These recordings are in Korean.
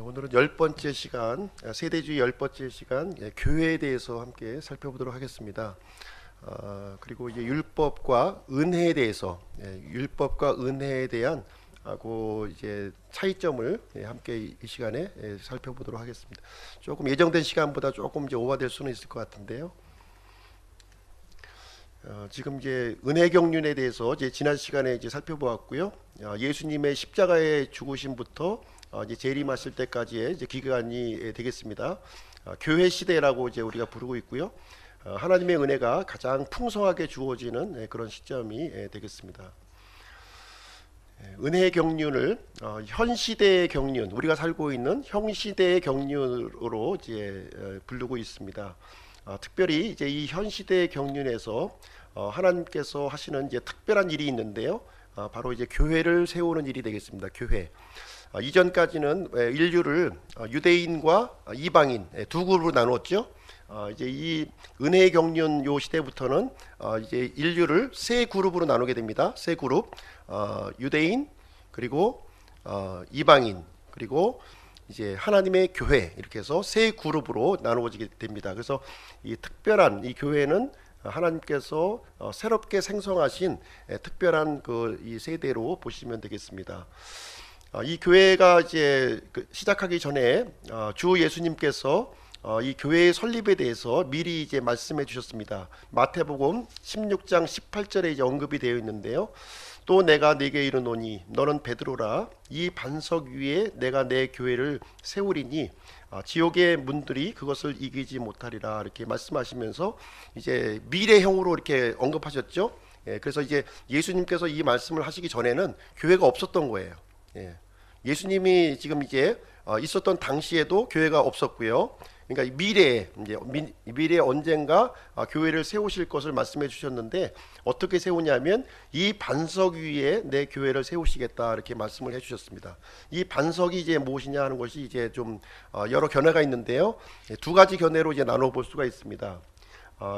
오늘은 10번째 시간, 세대주의 10번째 시간, 교회에 대해서 함께 살펴보도록 하겠습니다. 그리고 이제 율법과 은혜에 대해서, 율법과 은혜에 대한 이제 차이점을 함께 이 시간에 살펴보도록 하겠습니다. 조금 예정된 시간보다 조금 이제 오버될 수는 있을 것 같은데요. 지금 이제 은혜 경륜에 대해서 이제 지난 시간에 이제 살펴보았고요. 예수님의 십자가의 죽으심부터 이제 재림하실 때까지의 이제 기간이 되겠습니다. 교회 시대라고 이제 우리가 부르고 있고요. 하나님의 은혜가 가장 풍성하게 주어지는 그런 시점이 되겠습니다. 은혜의 경륜을 현 시대의 경륜, 우리가 살고 있는 형 시대의 경륜으로 이제 부르고 있습니다. 특별히 이제 이 현 시대의 경륜에서 하나님께서 하시는 이제 특별한 일이 있는데요. 바로 이제 교회를 세우는 일이 되겠습니다. 교회. 이전까지는 인류를 유대인과 이방인 두 그룹으로 나누었죠. 이제 이 은혜의 경륜 요 시대부터는 이제 인류를 세 그룹으로 나누게 됩니다. 세 그룹. 유대인, 그리고 이방인, 그리고 이제 하나님의 교회, 이렇게 해서 세 그룹으로 나누어지게 됩니다. 그래서 이 특별한 이 교회는 하나님께서 새롭게 생성하신 특별한 이 세대로 보시면 되겠습니다. 이 교회가 이제 시작하기 전에 주 예수님께서 이 교회의 설립에 대해서 미리 이제 말씀해 주셨습니다. 마태복음 16장 18절에 이제 언급이 되어 있는데요. 또 내가 네게 이르노니 너는 베드로라, 이 반석 위에 내가 내 교회를 세우리니 지옥의 문들이 그것을 이기지 못하리라, 이렇게 말씀하시면서 이제 미래형으로 이렇게 언급하셨죠. 그래서 이제 예수님께서 이 말씀을 하시기 전에는 교회가 없었던 거예요. 예수님이 지금 이제 있었던 당시에도 교회가 없었고요. 그러니까 미래에 이제 미래 언젠가 교회를 세우실 것을 말씀해 주셨는데, 어떻게 세우냐면 이 반석 위에 내 교회를 세우시겠다, 이렇게 말씀을 해 주셨습니다. 이 반석이 이제 무엇이냐 하는 것이 이제 좀 여러 견해가 있는데요. 두 가지 견해로 이제 나눠 볼 수가 있습니다.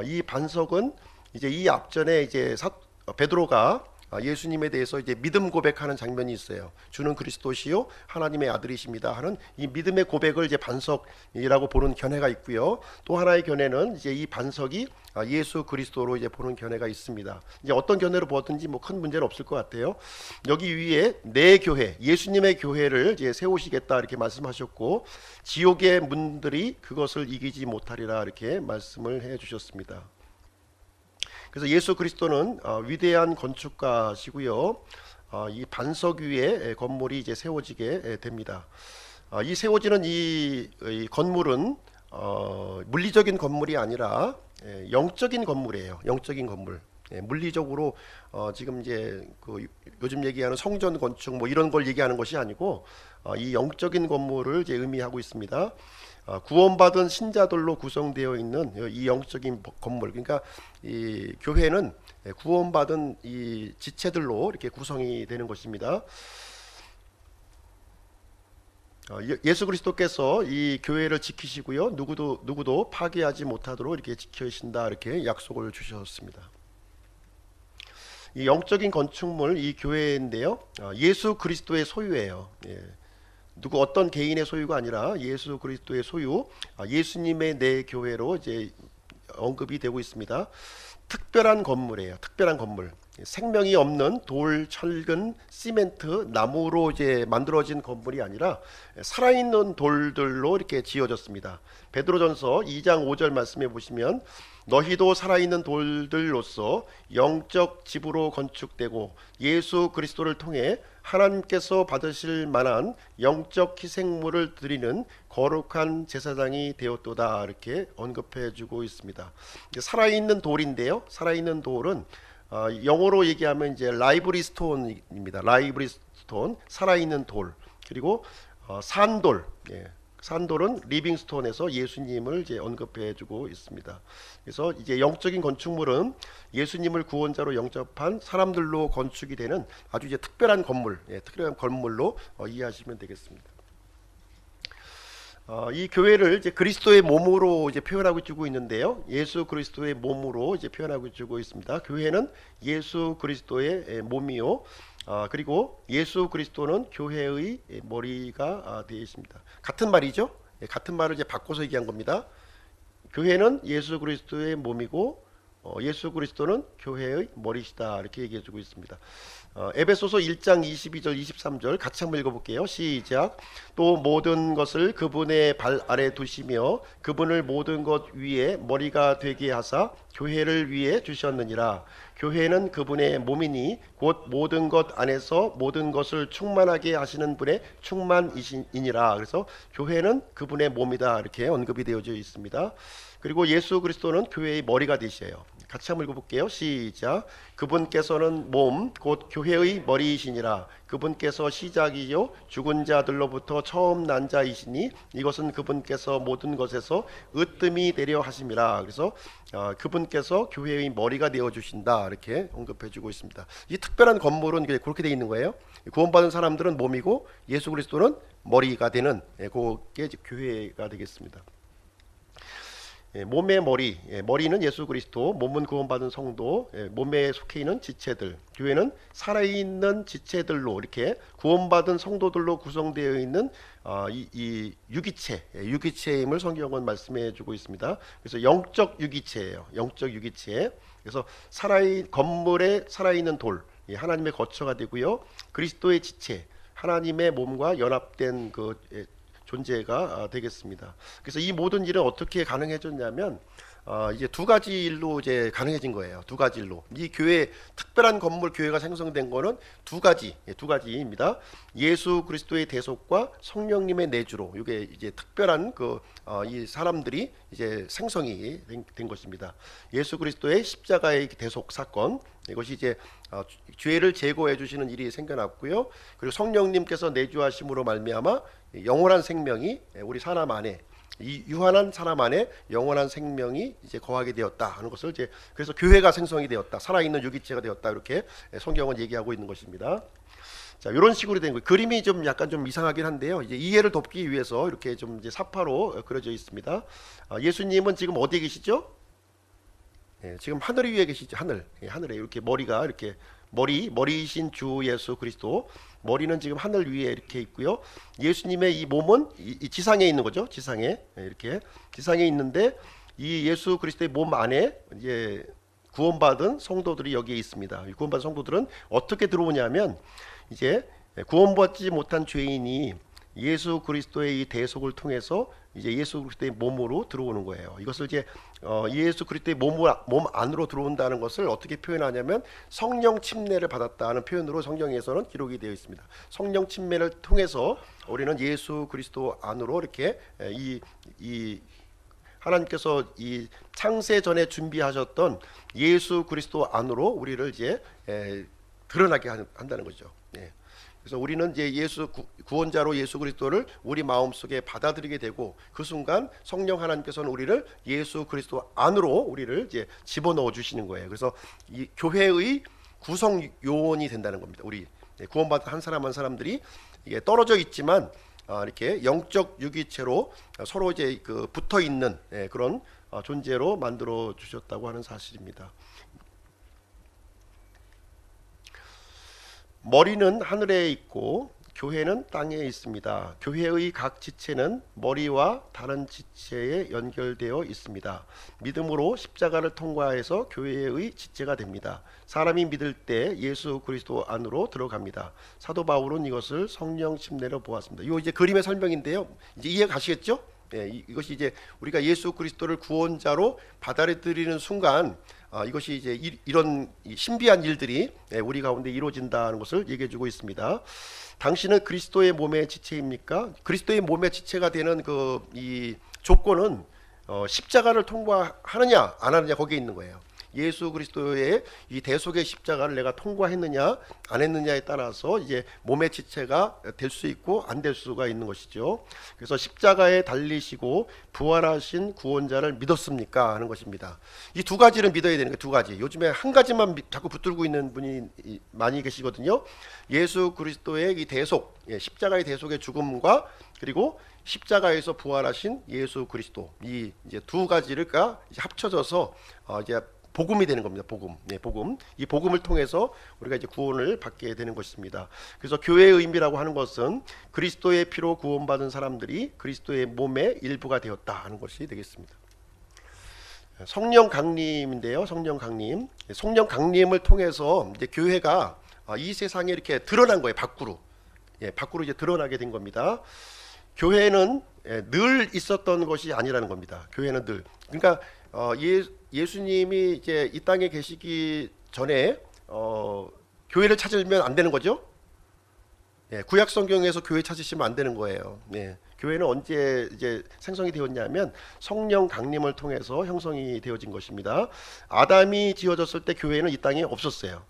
이 반석은 이제 이 앞전에 이제 베드로가 예수님에 대해서 이제 믿음 고백하는 장면이 있어요. 주는 그리스도시요 하나님의 아들이십니다 하는 이 믿음의 고백을 이제 반석이라고 보는 견해가 있고요. 또 하나의 견해는 이제 이 반석이 예수 그리스도로 이제 보는 견해가 있습니다. 이제 어떤 견해로 보든지 뭐 큰 문제는 없을 것 같아요. 여기 위에 내 교회, 예수님의 교회를 이제 세우시겠다, 이렇게 말씀하셨고, 지옥의 문들이 그것을 이기지 못하리라, 이렇게 말씀을 해 주셨습니다. 그래서 예수 그리스도는 위대한 건축가시고요. 이 반석 위에 건물이 이제 세워지게 됩니다. 이 세워지는 이 건물은 물리적인 건물이 아니라 영적인 건물이에요. 영적인 건물. 물리적으로 지금 이제 요즘 얘기하는 성전 건축 뭐 이런 걸 얘기하는 것이 아니고 이 영적인 건물을 이제 의미하고 있습니다. 구원받은 신자들로 구성되어 있는 이 영적인 건물, 그러니까 이 교회는 구원받은 이 지체들로 이렇게 구성이 되는 것입니다. 예수 그리스도께서 이 교회를 지키시고요, 누구도 파괴하지 못하도록 이렇게 지켜주신다, 이렇게 약속을 주셨습니다. 이 영적인 건축물, 이 교회인데요, 예수 그리스도의 소유예요. 어떤 개인의 소유가 아니라 예수 그리스도의 소유, 예수님의 내 교회로 이제 언급이 되고 있습니다. 특별한 건물이에요. 특별한 건물. 생명이 없는 돌, 철근, 시멘트, 나무로 이제 만들어진 건물이 아니라 살아있는 돌들로 이렇게 지어졌습니다. 베드로전서 2장 5절 말씀해 보시면, 너희도 살아있는 돌들로서 영적 집으로 건축되고 예수 그리스도를 통해 하나님께서 받으실 만한 영적 희생물을 드리는 거룩한 제사장이 되었도다, 이렇게 언급해 주고 있습니다. 살아있는 돌인데요, 살아있는 돌은 영어로 얘기하면 이제 라이브리 스톤입니다. 라이브리 스톤, 살아있는 돌. 그리고 산돌, 산돌은 리빙스톤에서 예수님을 이제 언급해 주고 있습니다. 그래서 이제 영적인 건축물은 예수님을 구원자로 영접한 사람들로 건축이 되는 아주 이제 특별한 건물, 특별한 건물로 이해하시면 되겠습니다. 이 교회를 이제 그리스도의 몸으로 이제 표현하고 주고 있는데요. 예수 그리스도의 몸으로 이제 표현하고 주고 있습니다. 교회는 예수 그리스도의 몸이요. 그리고 예수 그리스도는 교회의 머리가 되어 있습니다. 같은 말이죠. 같은 말을 이제 바꿔서 얘기한 겁니다. 교회는 예수 그리스도의 몸이고 예수 그리스도는 교회의 머리시다 이렇게 얘기해 주고 있습니다. 에베소서 1장 22절 23절 같이 한번 읽어볼게요. 시작. 또 모든 것을 그분의 발 아래 두시며 그분을 모든 것 위에 머리가 되게 하사 교회를 위해 주셨느니라. 교회는 그분의 몸이니 곧 모든 것 안에서 모든 것을 충만하게 하시는 분의 충만이시니라. 그래서 교회는 그분의 몸이다 이렇게 언급이 되어져 있습니다. 그리고 예수 그리스도는 교회의 머리가 되셔요. 같이 한번 읽어볼게요. 시작. 그분께서는 몸 곧 교회의 머리이시니라. 그분께서 시작이요 죽은 자들로부터 처음 난 자이시니 이것은 그분께서 모든 것에서 으뜸이 되려 하심이라. 그래서 그분께서 교회의 머리가 되어 주신다 이렇게 언급해주고 있습니다. 이 특별한 건물은 그렇게 되어 있는 거예요. 구원받은 사람들은 몸이고 예수 그리스도는 머리가 되는 그게 교회가 되겠습니다. 몸의 머리, 머리는 예수 그리스도, 몸은 구원받은 성도, 몸에 속해 있는 지체들, 교회는 살아있는 지체들로 이렇게 구원받은 성도들로 구성되어 있는 이 유기체, 유기체임을 성경은 말씀해주고 있습니다. 그래서 영적 유기체예요. 영적 유기체. 그래서 건물에 살아있는 돌, 하나님의 거처가 되고요. 그리스도의 지체, 하나님의 몸과 연합된 그 존재가 되겠습니다. 그래서 이 모든 일은 어떻게 가능해졌냐면 이제 두 가지 일로 이제 가능해진 거예요. 두 가지 일로. 이 교회 특별한 건물 교회가 생성된 거는 두 가지입니다. 예수 그리스도의 대속과 성령님의 내주로 이게 이제 특별한 이 사람들이 이제 생성이 된 것입니다. 예수 그리스도의 십자가의 대속 사건 이것이 이제 죄를 제거해 주시는 일이 생겨났고요. 그리고 성령님께서 내주하심으로 말미암아 영원한 생명이 우리 사람 안에 이 유한한 사람 안에 영원한 생명이 이제 거하게 되었다 하는 것을 이제 그래서 교회가 생성이 되었다, 살아있는 유기체가 되었다 이렇게 성경은 얘기하고 있는 것입니다. 자, 이런 식으로 된 거예요. 그림이 좀 약간 좀 이상하긴 한데요. 이제 이해를 돕기 위해서 이렇게 좀 이제 사파로 그려져 있습니다. 예수님은 지금 어디에 계시죠? 지금 하늘 위에 계시죠. 하늘에 이렇게 머리가 이렇게 머리이신 주 예수 그리스도 머리는 지금 하늘 위에 이렇게 있고요. 예수님의 이 몸은 이 지상에 있는 거죠. 지상에 이렇게 지상에 있는데 이 예수 그리스도의 몸 안에 이제 구원받은 성도들이 여기에 있습니다. 이 구원받은 성도들은 어떻게 들어오냐면 이제 구원받지 못한 죄인이 예수 그리스도의 이 대속을 통해서 이제 예수 그리스도의 몸으로 들어오는 거예요. 이것을 이제 예수 그리스도의 몸 안으로 들어온다는 것을 어떻게 표현하냐면 성령 침례를 받았다는 표현으로 성경에서는 기록이 되어 있습니다. 성령 침례를 통해서 우리는 예수 그리스도 안으로 이렇게 이 하나님께서 이 창세 전에 준비하셨던 예수 그리스도 안으로 우리를 이제 드러나게 한다는 거죠. 그래서 우리는 이제 구원자로 예수 그리스도를 우리 마음속에 받아들이게 되고 그 순간 성령 하나님께서는 우리를 예수 그리스도 안으로 우리를 이제 집어넣어 주시는 거예요. 그래서 이 교회의 구성 요원이 된다는 겁니다. 우리 구원받은 한 사람 한 사람들이 이게 떨어져 있지만 이렇게 영적 유기체로 서로 이제 붙어 있는 그런 존재로 만들어 주셨다고 하는 사실입니다. 머리는 하늘에 있고 교회는 땅에 있습니다. 교회의 각 지체는 머리와 다른 지체에 연결되어 있습니다. 믿음으로 십자가를 통과해서 교회의 지체가 됩니다. 사람이 믿을 때 예수 그리스도 안으로 들어갑니다. 사도 바울은 이것을 성령 침례로 보았습니다. 이 이제 그림의 설명인데요. 이제 이해 가시겠죠? 이것이 이제 우리가 예수 그리스도를 구원자로 받아들이는 순간 이것이 이제 이런 신비한 일들이 우리 가운데 이루어진다는 것을 얘기해주고 있습니다. 당신은 그리스도의 몸의 지체입니까? 그리스도의 몸의 지체가 되는 이 조건은 십자가를 통과하느냐 안 하느냐 거기에 있는 거예요. 예수 그리스도의 이 대속의 십자가를 내가 통과했느냐 안 했느냐에 따라서 이제 몸의 지체가 될 수 있고 안 될 수가 있는 것이죠. 그래서 십자가에 달리시고 부활하신 구원자를 믿었습니까 하는 것입니다. 이 두 가지를 믿어야 되는 거예요. 두 가지. 요즘에 한 가지만 자꾸 붙들고 있는 분이 많이 계시거든요. 예수 그리스도의 이 대속, 십자가의 대속의 죽음과 그리고 십자가에서 부활하신 예수 그리스도 이 이제 두 가지가 이제 합쳐져서 이제 복음이 되는 겁니다. 복음. 네, 복음. 이 복음을 통해서 우리가 이제 구원을 받게 되는 것입니다. 그래서 교회의 의미라고 하는 것은 그리스도의 피로 구원받은 사람들이 그리스도의 몸의 일부가 되었다 하는 것이 되겠습니다. 성령 강림인데요. 성령 강림. 성령 강림을 통해서 이제 교회가 이 세상에 이렇게 드러난 거예요. 밖으로. 예, 밖으로 이제 드러나게 된 겁니다. 교회는 늘 있었던 것이 아니라는 겁니다. 교회는 늘. 그러니까 예수님이 이제 이 땅에 계시기 전에 교회를 찾으면 안 되는 거죠. 예, 구약 성경에서 교회 찾으시면 안 되는 거예요. 예, 교회는 언제 이제 생성이 되었냐면 성령 강림을 통해서 형성이 되어진 것입니다. 아담이 지어졌을 때 교회는 이 땅에 없었어요.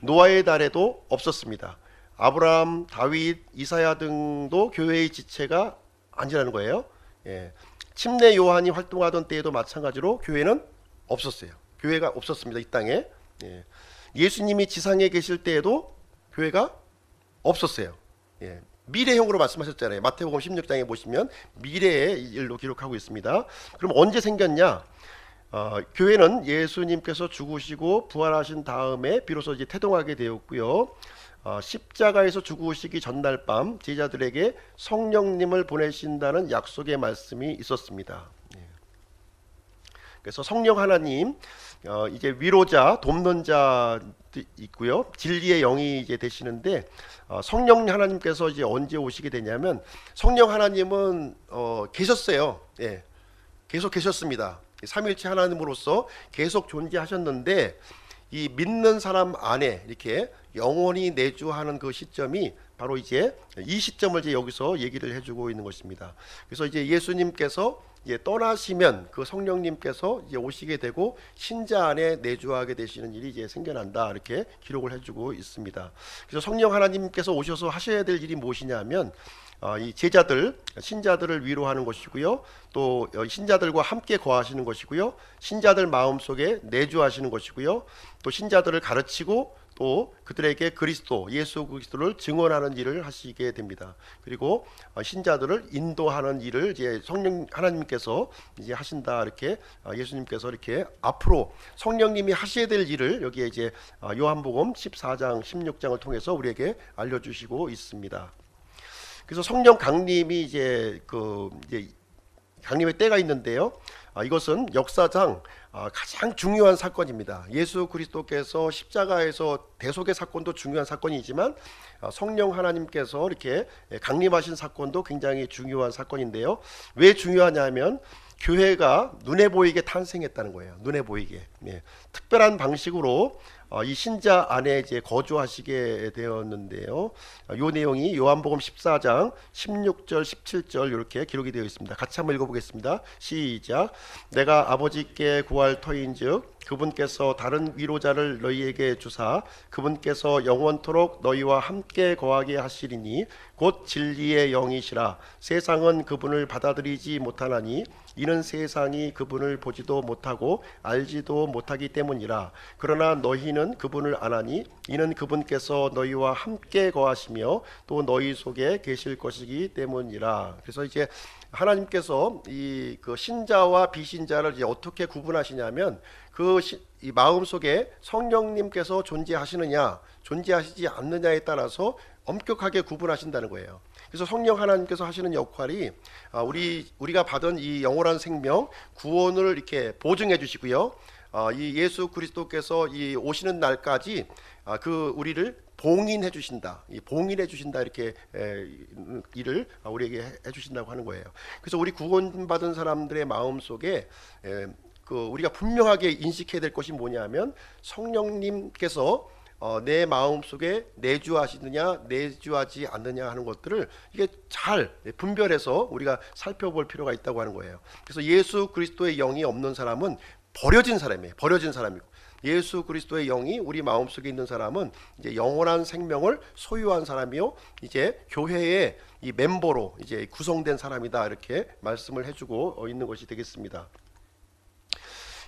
노아의 달에도 없었습니다. 아브라함, 다윗, 이사야 등도 교회의 지체가 아니라는 거예요. 예. 침례 요한이 활동하던 때에도 마찬가지로 교회는 없었어요. 교회가 없었습니다. 이 땅에. 예. 예수님이 지상에 계실 때에도 교회가 없었어요. 예. 미래형으로 말씀하셨잖아요. 마태복음 16장에 보시면 미래의 일로 기록하고 있습니다. 그럼 언제 생겼냐? 교회는 예수님께서 죽으시고 부활하신 다음에 비로소 이제 태동하게 되었고요. 십자가에서 죽으시기 전날 밤 제자들에게 성령님을 보내신다는 약속의 말씀이 있었습니다. 그래서 성령 하나님 이제 위로자, 돕는 자 있고요. 진리의 영이 이제 되시는데 성령 하나님께서 이제 언제 오시게 되냐면 성령 하나님은 계셨어요. 예, 계속 계셨습니다. 삼일체 하나님으로서 계속 존재하셨는데 이 믿는 사람 안에 이렇게 영원히 내주하는 그 시점이 바로 이제 이 시점을 이제 여기서 얘기를 해주고 있는 것입니다. 그래서 이제 예수님께서 이제 떠나시면 그 성령님께서 이제 오시게 되고 신자 안에 내주하게 되시는 일이 이제 생겨난다 이렇게 기록을 해주고 있습니다. 그래서 성령 하나님께서 오셔서 하셔야 될 일이 무엇이냐면 이 제자들, 신자들을 위로하는 것이고요. 또 신자들과 함께 거하시는 것이고요. 신자들 마음속에 내주하시는 것이고요. 또 신자들을 가르치고 또 그들에게 그리스도, 예수 그리스도를 증언하는 일을 하시게 됩니다. 그리고 신자들을 인도하는 일을 이제 성령 하나님께서 이제 하신다 이렇게 예수님께서 이렇게 앞으로 성령님이 하셔야 될 일을 여기에 이제 요한복음 14장, 16장을 통해서 우리에게 알려주시고 있습니다. 그래서 성령 강림이 이제 이제 강림의 때가 있는데요. 이것은 역사상 가장 중요한 사건입니다. 예수 그리스도께서 십자가에서 대속의 사건도 중요한 사건이지만 성령 하나님께서 이렇게 강림하신 사건도 굉장히 중요한 사건인데요. 왜 중요하냐면 교회가 눈에 보이게 탄생했다는 거예요. 눈에 보이게. 네. 특별한 방식으로 이 신자 안에 이제 거주하시게 되었는데요. 이 내용이 요한복음 14장 16절 17절 이렇게 기록이 되어 있습니다. 같이 한번 읽어보겠습니다. 시작. 내가 아버지께 구할 터인즉 그분께서 다른 위로자를 너희에게 주사 그분께서 영원토록 너희와 함께 거하게 하시리니 곧 진리의 영이시라. 세상은 그분을 받아들이지 못하나니 이는 세상이 그분을 보지도 못하고 알지도 못하기 때문이라. 그러나 너희는 그분을 아나니 이는 그분께서 너희와 함께 거하시며 또 너희 속에 계실 것이기 때문이라. 그래서 이제 하나님께서 그 신자와 비신자를 이제 어떻게 구분하시냐면 이 마음 속에 성령님께서 존재하시느냐 존재하시지 않느냐에 따라서 엄격하게 구분하신다는 거예요. 그래서 성령 하나님께서 하시는 역할이 우리가 받은 이 영원한 생명 구원을 이렇게 보증해 주시고요. 이 예수 그리스도께서 이 오시는 날까지 우리를 봉인해 주신다. 이 봉인해 주신다 이렇게 일을 우리에게 해 주신다고 하는 거예요. 그래서 우리 구원받은 사람들의 마음 속에 우리가 분명하게 인식해야 될 것이 뭐냐면 성령님께서 내 마음 속에 내주하시느냐 내주하지 않느냐 하는 것들을 이게 잘 분별해서 우리가 살펴볼 필요가 있다고 하는 거예요. 그래서 예수 그리스도의 영이 없는 사람은 버려진 사람이에요. 버려진 사람이고 예수 그리스도의 영이 우리 마음 속에 있는 사람은 이제 영원한 생명을 소유한 사람이요 이제 교회의 이 멤버로 이제 구성된 사람이다 이렇게 말씀을 해주고 있는 것이 되겠습니다.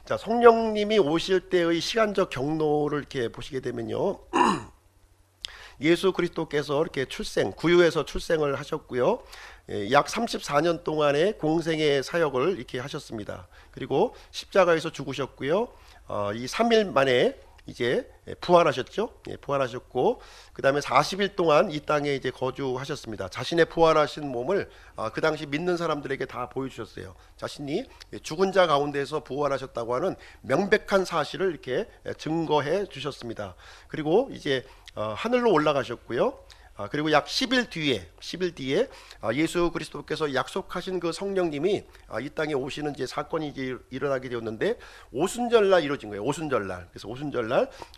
자, 성령님이 오실 때의 시간적 경로를 이렇게 보시게 되면요. 예수 그리스도께서 이렇게 구유에서 출생을 하셨고요. 약 34년 동안의 공생의 사역을 이렇게 하셨습니다. 그리고 십자가에서 죽으셨고요. 이 3일 만에 이제 부활하셨죠. 부활하셨고 그 다음에 40일 동안 이 땅에 이제 거주하셨습니다. 자신의 부활하신 몸을 그 당시 믿는 사람들에게 다 보여주셨어요. 자신이 죽은 자 가운데서 부활하셨다고 하는 명백한 사실을 이렇게 증거해 주셨습니다. 그리고 이제 하늘로 올라가셨고요. 그리고 약 10일 뒤에 예수 그리스도께서 약속하신 그 성령님이 이 땅에 오시는 이제 사건이 이제 일어나게 되었는데 오순절날 이루어진 거예요. 오순절날. 그래서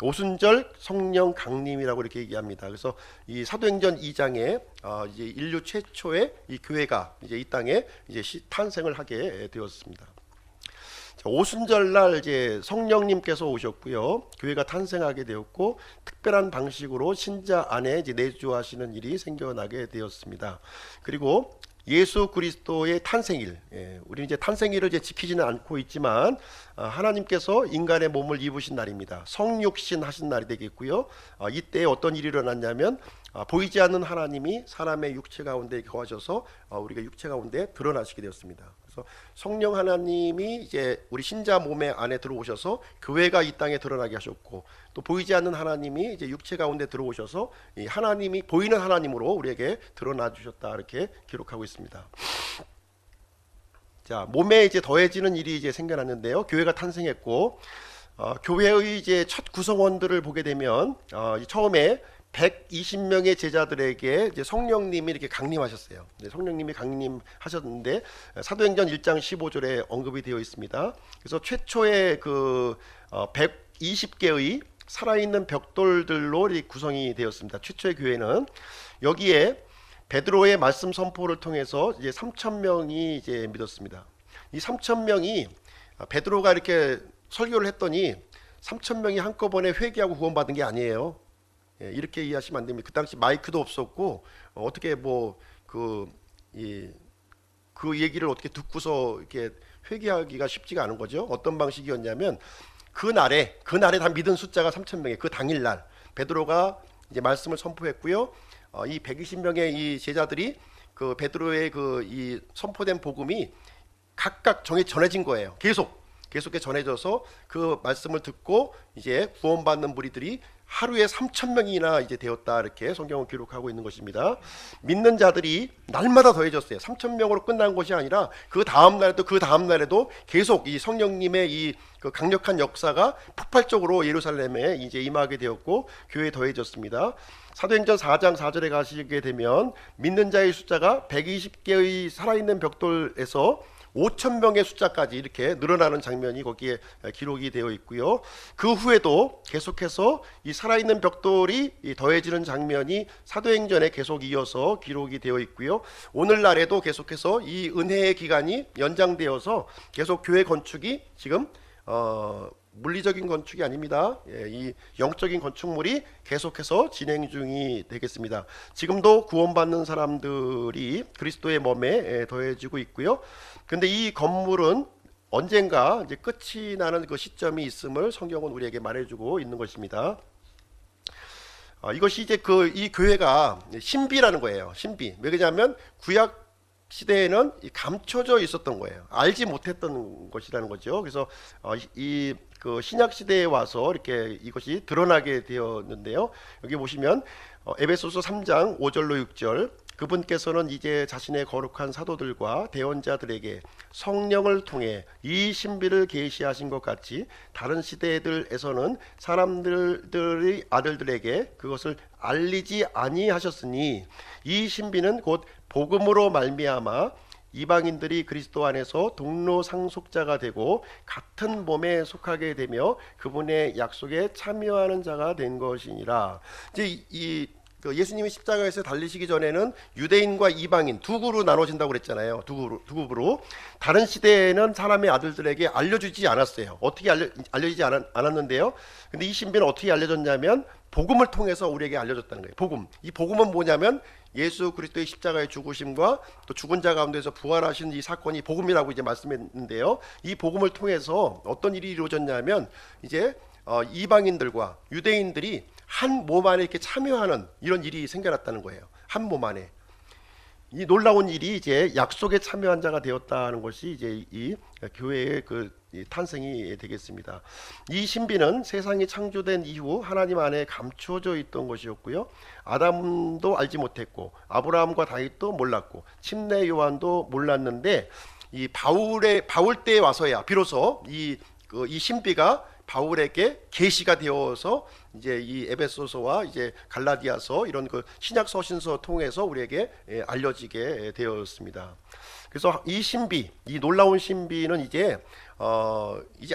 오순절 성령 강림이라고 이렇게 얘기합니다. 그래서 이 사도행전 2장에 이제 인류 최초의 이 교회가 이제 이 땅에 이제 탄생을 하게 되었습니다. 오순절날 이제 성령님께서 오셨고요. 교회가 탄생하게 되었고 특별한 방식으로 신자 안에 이제 내주하시는 일이 생겨나게 되었습니다. 그리고 예수 그리스도의 탄생일, 우리는 이제 탄생일을 이제 지키지는 않고 있지만 하나님께서 인간의 몸을 입으신 날입니다. 성육신 하신 날이 되겠고요. 이때 어떤 일이 일어났냐면 보이지 않는 하나님이 사람의 육체 가운데 거하셔서 우리가 육체 가운데 드러나시게 되었습니다. 그래서 성령 하나님이 이제 우리 신자 몸의 안에 들어오셔서 교회가 이 땅에 드러나게 하셨고 또 보이지 않는 하나님이 이제 육체 가운데 들어오셔서 이 하나님이 보이는 하나님으로 우리에게 드러나 주셨다 이렇게 기록하고 있습니다. 자, 몸에 이제 더해지는 일이 이제 생겨났는데요. 교회가 탄생했고 교회의 이제 첫 구성원들을 보게 되면 처음에 120명의 제자들에게 이제 성령님이 이렇게 강림하셨어요. 성령님이 강림하셨는데 사도행전 1장 15절에 언급이 되어 있습니다. 그래서 최초의 그 120개의 살아있는 벽돌들로 구성이 되었습니다. 최초의 교회는 여기에 베드로의 말씀 선포를 통해서 이제 3,000명이 이제 믿었습니다. 이 3,000명이 베드로가 이렇게 설교를 했더니 3,000명이 한꺼번에 회개하고 구원받은 게 아니에요. 이렇게 이해하시면 안 됩니다. 그 당시 마이크도 없었고 어떻게 뭐 그 얘기를 어떻게 듣고서 이렇게 회개하기가 쉽지가 않은 거죠. 어떤 방식이었냐면 그날에 다 믿은 숫자가 3,000명이에요. 그 당일날 베드로가 이제 말씀을 선포했고요. 이 120명의 이 제자들이 그 베드로의 그 이 선포된 복음이 각각 전해진 거예요. 계속해 전해져서 그 말씀을 듣고 이제 구원받는 무리들이 하루에 3,000명이나 이제 되었다 이렇게 성경은 기록하고 있는 것입니다. 믿는 자들이 날마다 더해졌어요. 3,000명으로 끝난 것이 아니라 그 다음 날에도 계속 이 성령님의 이 그 강력한 역사가 폭발적으로 예루살렘에 이제 임하게 되었고 교회에 더해졌습니다. 사도행전 4장 4절에 가시게 되면 믿는 자의 숫자가 120개의 살아있는 벽돌에서 5,000명의 숫자까지 이렇게 늘어나는 장면이 거기에 기록이 되어 있고요. 그 후에도 계속해서 이 살아있는 벽돌이 더해지는 장면이 사도행전에 계속 이어서 기록이 되어 있고요. 오늘날에도 계속해서 이 은혜의 기간이 연장되어서 계속 교회 건축이 지금 물리적인 건축이 아닙니다. 이 영적인 건축물이 계속해서 진행 중이 되겠습니다. 지금도 구원받는 사람들이 그리스도의 몸에 더해지고 있고요. 근데 이 건물은 언젠가 이제 끝이 나는 그 시점이 있음을 성경은 우리에게 말해주고 있는 것입니다. 이것이 이제 이 교회가 신비라는 거예요. 신비. 왜 그러냐면 구약 시대에는 감춰져 있었던 거예요. 알지 못했던 것이라는 거죠. 그래서 그 신약 시대에 와서 이렇게 이것이 드러나게 되었는데요. 여기 보시면 에베소서 3장 5절로 6절 그분께서는 이제 자신의 거룩한 사도들과 대언자들에게 성령을 통해 이 신비를 계시하신 것 같이 다른 시대들에서는 사람들의 아들들에게 그것을 알리지 아니하셨으니 이 신비는 곧 복음으로 말미암아 이방인들이 그리스도 안에서 동로 상속자가 되고 같은 몸에 속하게 되며 그분의 약속에 참여하는 자가 된 것이니라. 이제 예수님이 십자가에서 달리시기 전에는 유대인과 이방인 두 그룹으로 나눠진다고 그랬잖아요. 두 그룹으로. 다른 시대에는 사람의 아들들에게 알려주지 않았어요. 어떻게 알려지지 않았는데요. 근데 이 신비는 어떻게 알려졌냐면 복음을 통해서 우리에게 알려졌다는 거예요. 복음. 이 복음은 뭐냐면 예수 그리스도의 십자가의 죽으심과 또 죽은 자 가운데서 부활하신 이 사건이 복음이라고 이제 말씀했는데요. 이 복음을 통해서 어떤 일이 이루어졌냐면 이제 이방인들과 유대인들이 한 몸 안에 이렇게 참여하는 이런 일이 생겨났다는 거예요. 한 몸 안에. 이 놀라운 일이 이제 약속에 참여한 자가 되었다는 것이 이제 이 교회의 이 탄생이 되겠습니다. 이 신비는 세상이 창조된 이후 하나님 안에 감추어져 있던 것이었고요. 아담도 알지 못했고 아브라함과 다윗도 몰랐고 침례 요한도 몰랐는데 이 바울 때에 와서야 비로소 이 신비가 바울에게 계시가 되어서 이제 이 에베소서와 이제 갈라디아서 이런 그 신약 서신서 통해서 우리에게 알려지게 되었습니다. 그래서 이 신비, 이 놀라운 신비는 이제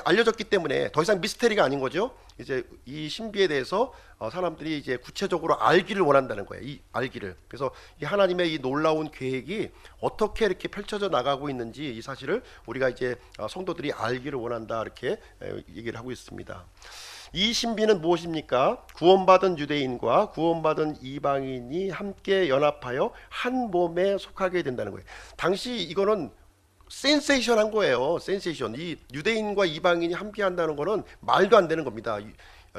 알려졌기 때문에 더 이상 미스테리가 아닌 거죠. 이제 이 신비에 대해서 사람들이 이제 구체적으로 알기를 원한다는 거예요. 이 알기를. 그래서 이 하나님의 이 놀라운 계획이 어떻게 이렇게 펼쳐져 나가고 있는지 이 사실을 우리가 이제 성도들이 알기를 원한다 이렇게 얘기를 하고 있습니다. 이 신비는 무엇입니까? 구원받은 유대인과 구원받은 이방인이 함께 연합하여 한 몸에 속하게 된다는 거예요. 당시 이거는 센세이션한 거예요. 센세이션. 이 유대인과 이방인이 함께 한다는 거는 말도 안 되는 겁니다.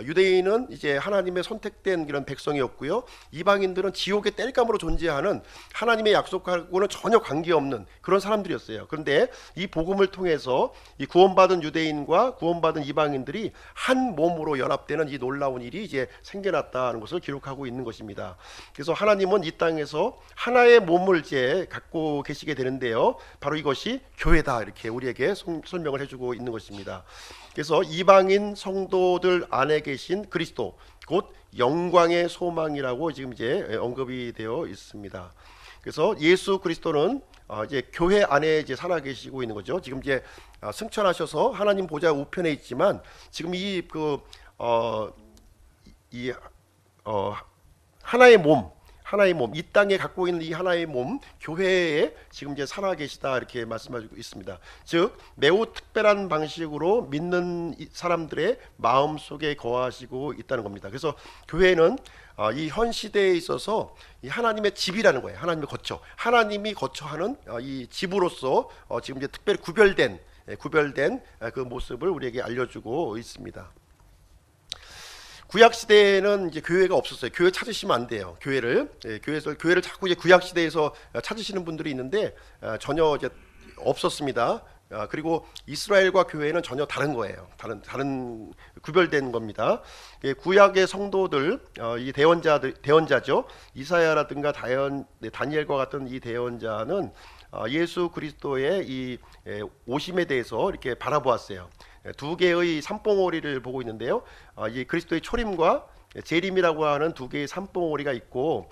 유대인은 이제 하나님의 선택된 그런 백성이었고요. 이방인들은 지옥의 땔감으로 존재하는 하나님의 약속하고는 전혀 관계없는 그런 사람들이었어요. 그런데 이 복음을 통해서 이 구원받은 유대인과 구원받은 이방인들이 한 몸으로 연합되는 이 놀라운 일이 이제 생겨났다는 것을 기록하고 있는 것입니다. 그래서 하나님은 이 땅에서 하나의 몸을 이제 갖고 계시게 되는데요. 바로 이것이 교회다 이렇게 우리에게 설명을 해주고 있는 것입니다. 그래서 이방인 성도들 안에 계신 그리스도 곧 영광의 소망이라고 지금 이제 언급이 되어 있습니다. 그래서 예수 그리스도는 이제 교회 안에 이제 살아 계시고 있는 거죠. 지금 이제 승천하셔서 하나님 보좌 우편에 있지만 지금 하나의 몸, 이 땅에 갖고 있는 이 하나의 몸, 교회에 지금 이제 살아 계시다 이렇게 말씀하고 있습니다. 즉 매우 특별한 방식으로 믿는 사람들의 마음 속에 거하시고 있다는 겁니다. 그래서 교회는 이 현 시대에 있어서 이 하나님의 집이라는 거예요. 하나님이 거처하는 이 집으로서 지금 이제 특별히 구별된 그 모습을 우리에게 알려주고 있습니다. 구약 시대에는 이제 교회가 없었어요. 교회 찾으시면 안 돼요. 교회를 자꾸 이제 구약 시대에서 찾으시는 분들이 있는데 전혀 이제 없었습니다. 그리고 이스라엘과 교회는 전혀 다른 거예요. 다른 구별된 겁니다. 구약의 성도들, 이 대언자죠. 이사야라든가 다니엘과 같은 이 대언자는 예수 그리스도의 이 오심에 대해서 이렇게 바라보았어요. 두 개의 산봉오리를 보고 있는데요. 이 그리스도의 초림과 재림이라고 하는 두 개의 산봉오리가 있고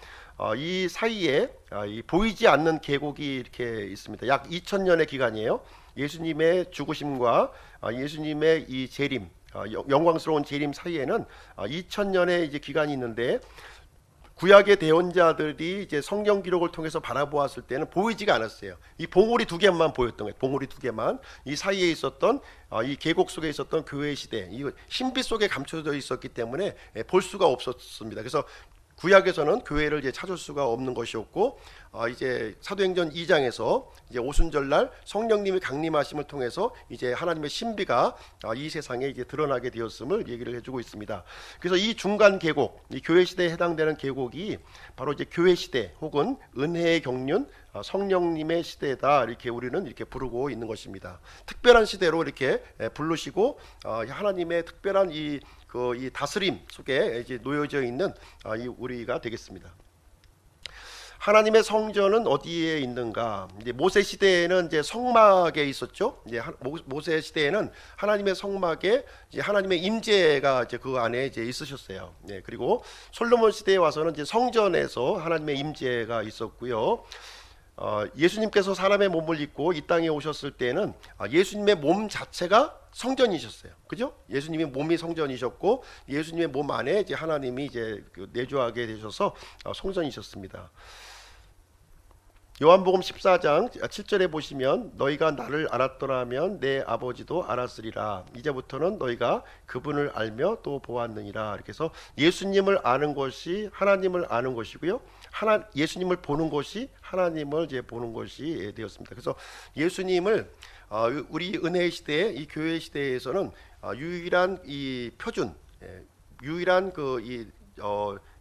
이 사이에 이 보이지 않는 계곡이 이렇게 있습니다. 약 2000년의 기간이에요. 예수님의 죽으심과 예수님의 이 재림, 영광스러운 재림 사이에는 2000년의 이제 기간이 있는데 구약의 대언자들이 이제 성경 기록을 통해서 바라보았을 때는 보이지가 않았어요. 이 봉오리 두 개만 보였던 거예요. 봉오리 두 개만. 이 사이에 있었던 이 계곡 속에 있었던 교회 시대, 이 신비 속에 감춰져 있었기 때문에 볼 수가 없었습니다. 그래서 구약에서는 교회를 이제 찾을 수가 없는 것이었고 이제 사도행전 2장에서 이제 오순절날 성령님이 강림하심을 통해서 이제 하나님의 신비가 이 세상에 이제 드러나게 되었음을 얘기를 해주고 있습니다. 그래서 이 중간 계곡, 이 교회 시대에 해당되는 계곡이 바로 이제 교회 시대 혹은 은혜의 경륜, 성령님의 시대다 이렇게 우리는 이렇게 부르고 있는 것입니다. 특별한 시대로 이렇게 부르시고 하나님의 특별한 이 다스림 속에 이제 놓여져 있는 우리가 되겠습니다. 하나님의 성전은 어디에 있는가? 이제 모세 시대에는 이제 성막에 있었죠. 이제 모세 시대에는 하나님의 성막에 이제 하나님의 임재가 이제 그 안에 이제 있으셨어요. 네, 그리고 솔로몬 시대에 와서는 이제 성전에서 하나님의 임재가 있었고요. 예수님께서 사람의 몸을 입고 이 땅에 오셨을 때는 예수님의 몸 자체가 성전이셨어요. 그죠? 예수님의 몸이 성전이셨고 예수님의 몸 안에 이제 하나님이 이제 내주하게 되셔서 성전이셨습니다. 요한복음 14장 7절에 보시면 너희가 나를 알았더라면 내 아버지도 알았으리라. 이제부터는 너희가 그분을 알며 또 보았느니라. 이렇게 해서 예수님을 아는 것이 하나님을 아는 것이고요. 예수님을 보는 것이 하나님을 이제 보는 것이 되었습니다. 그래서 예수님을 우리 은혜 시대, 이 교회 시대에서는 유일한 이 표준, 유일한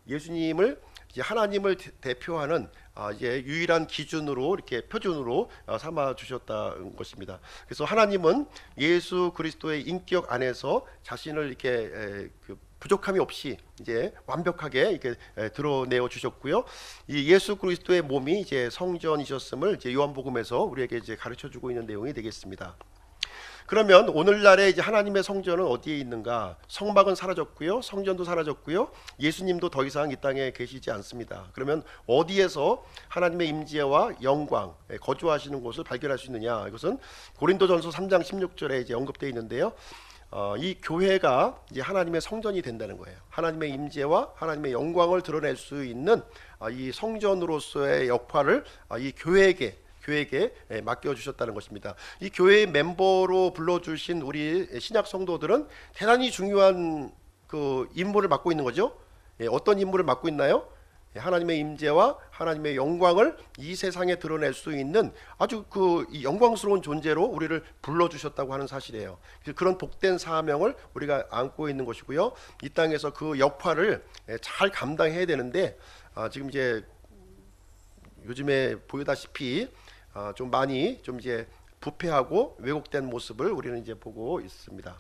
예수님을 이제 하나님을 대표하는 이제 유일한 기준으로 이렇게 표준으로 삼아 주셨다는 것입니다. 그래서 하나님은 예수 그리스도의 인격 안에서 자신을 이렇게 부족함이 없이 이제 완벽하게 이렇게 드러내어 주셨고요. 이 예수 그리스도의 몸이 이제 성전이셨음을 이제 요한복음에서 우리에게 이제 가르쳐 주고 있는 내용이 되겠습니다. 그러면 오늘날에 이제 하나님의 성전은 어디에 있는가? 성막은 사라졌고요, 성전도 사라졌고요, 예수님도 더 이상 이 땅에 계시지 않습니다. 그러면 어디에서 하나님의 임재와 영광 거주하시는 곳을 발견할 수 있느냐? 이것은 고린도전서 3장 16절에 이제 언급되어 있는데요. 이 교회가 이제 하나님의 성전이 된다는 거예요. 하나님의 임재와 하나님의 영광을 드러낼 수 있는 이 성전으로서의 역할을 이 교회에게 맡겨주셨다는 것입니다. 이 교회의 멤버로 불러주신 우리 신약 성도들은 대단히 중요한 그 임무를 맡고 있는 거죠. 어떤 임무를 맡고 있나요? 하나님의 임재와 하나님의 영광을 이 세상에 드러낼 수 있는 아주 그 영광스러운 존재로 우리를 불러주셨다고 하는 사실이에요. 그런 복된 사명을 우리가 안고 있는 것이고요. 이 땅에서 그 역할을 잘 감당해야 되는데 지금 이제 요즘에 보다시피 좀 많이 좀 이제 부패하고 왜곡된 모습을 우리는 이제 보고 있습니다.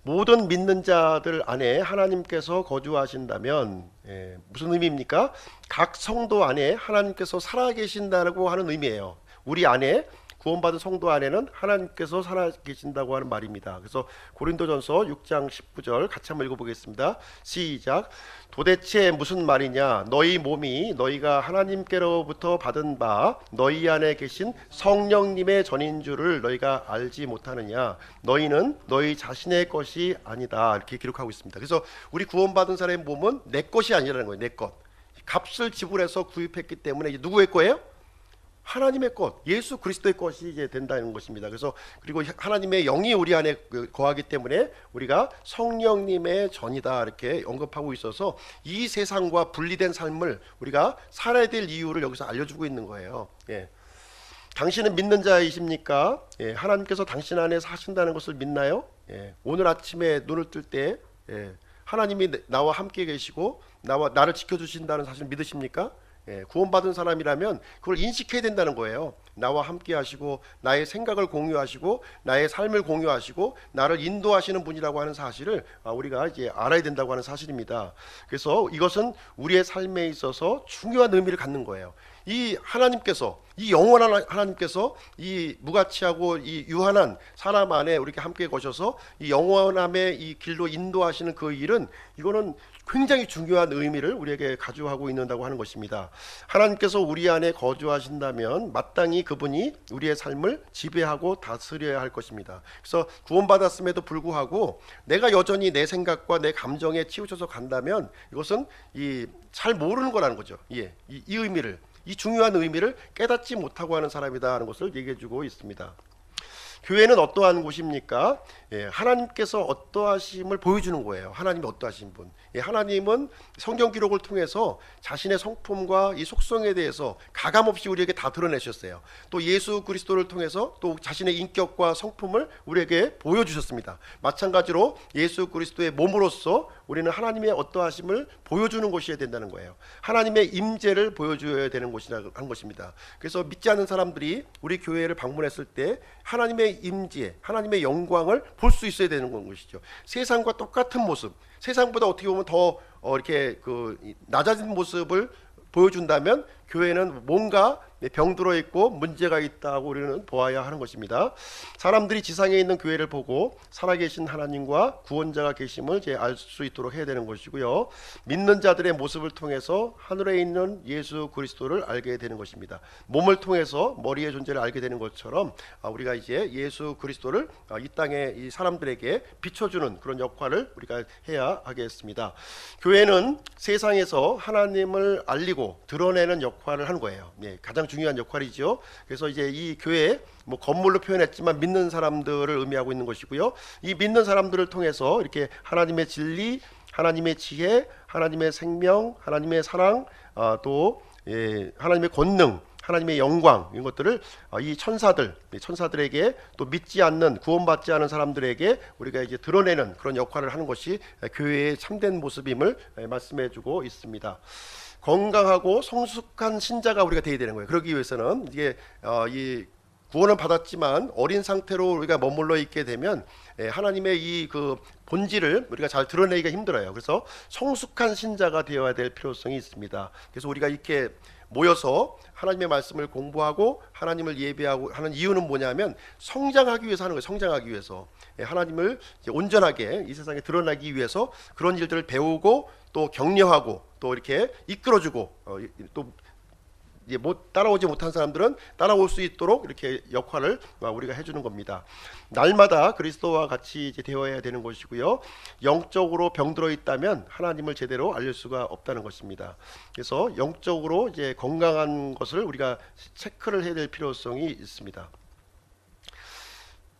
모든 믿는 자들 안에 하나님께서 거주하신다면 무슨 의미입니까? 각 성도 안에 하나님께서 살아계신다고 하는 의미예요. 우리 안에 구원받은 성도 안에는 하나님께서 살아계신다고 하는 말입니다. 그래서 고린도전서 6장 19절 같이 한번 읽어보겠습니다. 시작. 도대체 무슨 말이냐? 너희 몸이 너희가 하나님께로부터 받은 바 너희 안에 계신 성령님의 전인 줄을 너희가 알지 못하느냐? 너희는 너희 자신의 것이 아니다. 이렇게 기록하고 있습니다. 그래서 우리 구원받은 사람의 몸은 내 것이 아니라는 거예요. 내 것. 값을 지불해서 구입했기 때문에 이제 누구의 거예요? 하나님의 것, 예수 그리스도의 것이 이제 된다는 것입니다. 그래서 그리고 하나님의 영이 우리 안에 거하기 때문에 우리가 성령님의 전이다 이렇게 언급하고 있어서 이 세상과 분리된 삶을 우리가 살아야 될 이유를 여기서 알려주고 있는 거예요. 당신은 믿는 자이십니까? 하나님께서 당신 안에 사신다는 것을 믿나요? 오늘 아침에 눈을 뜰 때 하나님이 나와 함께 계시고 나를 지켜주신다는 사실 믿으십니까? 구원받은 사람이라면 그걸 인식해야 된다는 거예요. 나와 함께 하시고 나의 생각을 공유하시고 나의 삶을 공유하시고 나를 인도하시는 분이라고 하는 사실을 우리가 이제 알아야 된다고 하는 사실입니다. 그래서 이것은 우리의 삶에 있어서 중요한 의미를 갖는 거예요. 이 하나님께서, 이 영원한 하나님께서 이 무가치하고 이 유한한 사람 안에 우리가 함께 거셔서 이 영원함의 이 길로 인도하시는 그 일은 이거는 굉장히 중요한 의미를 우리에게 가져가고 있는다고 하는 것입니다. 하나님께서 우리 안에 거주하신다면 마땅히 그분이 우리의 삶을 지배하고 다스려야 할 것입니다. 그래서 구원받았음에도 불구하고 내가 여전히 내 생각과 내 감정에 치우쳐서 간다면 이것은 잘 모르는 거라는 거죠. 이 의미를, 이 중요한 의미를 깨닫지 못하고 하는 사람이다 하는 것을 얘기해주고 있습니다. 교회는 어떠한 곳입니까? 하나님께서 어떠하심을 보여주는 거예요. 하나님이 어떠하신 분. 하나님은 성경 기록을 통해서 자신의 성품과 이 속성에 대해서 가감없이 우리에게 다 드러내셨어요. 또 예수 그리스도를 통해서 또 자신의 인격과 성품을 우리에게 보여주셨습니다. 마찬가지로 예수 그리스도의 몸으로서 우리는 하나님의 어떠하심을 보여주는 것이어야 된다는 거예요. 하나님의 임재를 보여줘야 되는 곳이라는 것입니다. 그래서 믿지 않는 사람들이 우리 교회를 방문했을 때 하나님의 임재, 하나님의 영광을 볼 수 있어야 되는 것이죠. 세상과 똑같은 모습, 세상보다 어떻게 보면 더 이렇게 낮아진 모습을 보여준다면 교회는 뭔가 병들어 있고 문제가 있다고 우리는 보아야 하는 것입니다. 사람들이 지상에 있는 교회를 보고 살아계신 하나님과 구원자가 계심을 알 수 있도록 해야 되는 것이고요. 믿는 자들의 모습을 통해서 하늘에 있는 예수 그리스도를 알게 되는 것입니다. 몸을 통해서 머리의 존재를 알게 되는 것처럼 우리가 이제 예수 그리스도를 이 땅에 이 사람들에게 비춰주는 그런 역할을 우리가 해야 하겠습니다. 교회는 세상에서 하나님을 알리고 드러내는 역할을 하는 거예요. 가장 중요한 역할이죠. 그래서 이제 이 교회 건물로 표현했지만 믿는 사람들을 의미하고 있는 것이고요. 이 믿는 사람들을 통해서 이렇게 하나님의 진리, 하나님의 지혜, 하나님의 생명, 하나님의 사랑, 또 하나님의 권능 하나님의 영광 이런 것들을 이 천사들에게 또 믿지 않는 구원받지 않은 사람들에게 우리가 이제 드러내는 그런 역할을 하는 것이 교회의 참된 모습임을 말씀해주고 있습니다. 건강하고 성숙한 신자가 우리가 되어야 되는 거예요. 그러기 위해서는 이게 이 구원을 받았지만 어린 상태로 우리가 머물러 있게 되면 하나님의 이 그 본질을 우리가 잘 드러내기가 힘들어요. 그래서 성숙한 신자가 되어야 될 필요성이 있습니다. 그래서 우리가 이렇게 모여서 하나님의 말씀을 공부하고 하나님을 예배하고 하는 이유는 뭐냐면 성장하기 위해서 하는 거예요. 성장하기 위해서 하나님을 온전하게 이 세상에 드러나기 위해서 그런 일들을 배우고 또 격려하고 또 이렇게 이끌어주고 또 이제 따라오지 못한 사람들은 따라올 수 있도록 이렇게 역할을 우리가 해주는 겁니다. 날마다 그리스도와 같이 이제 되어야 되는 것이고요. 영적으로 병들어 있다면 하나님을 제대로 알릴 수가 없다는 것입니다. 그래서 영적으로 이제 건강한 것을 우리가 체크를 해야 될 필요성이 있습니다.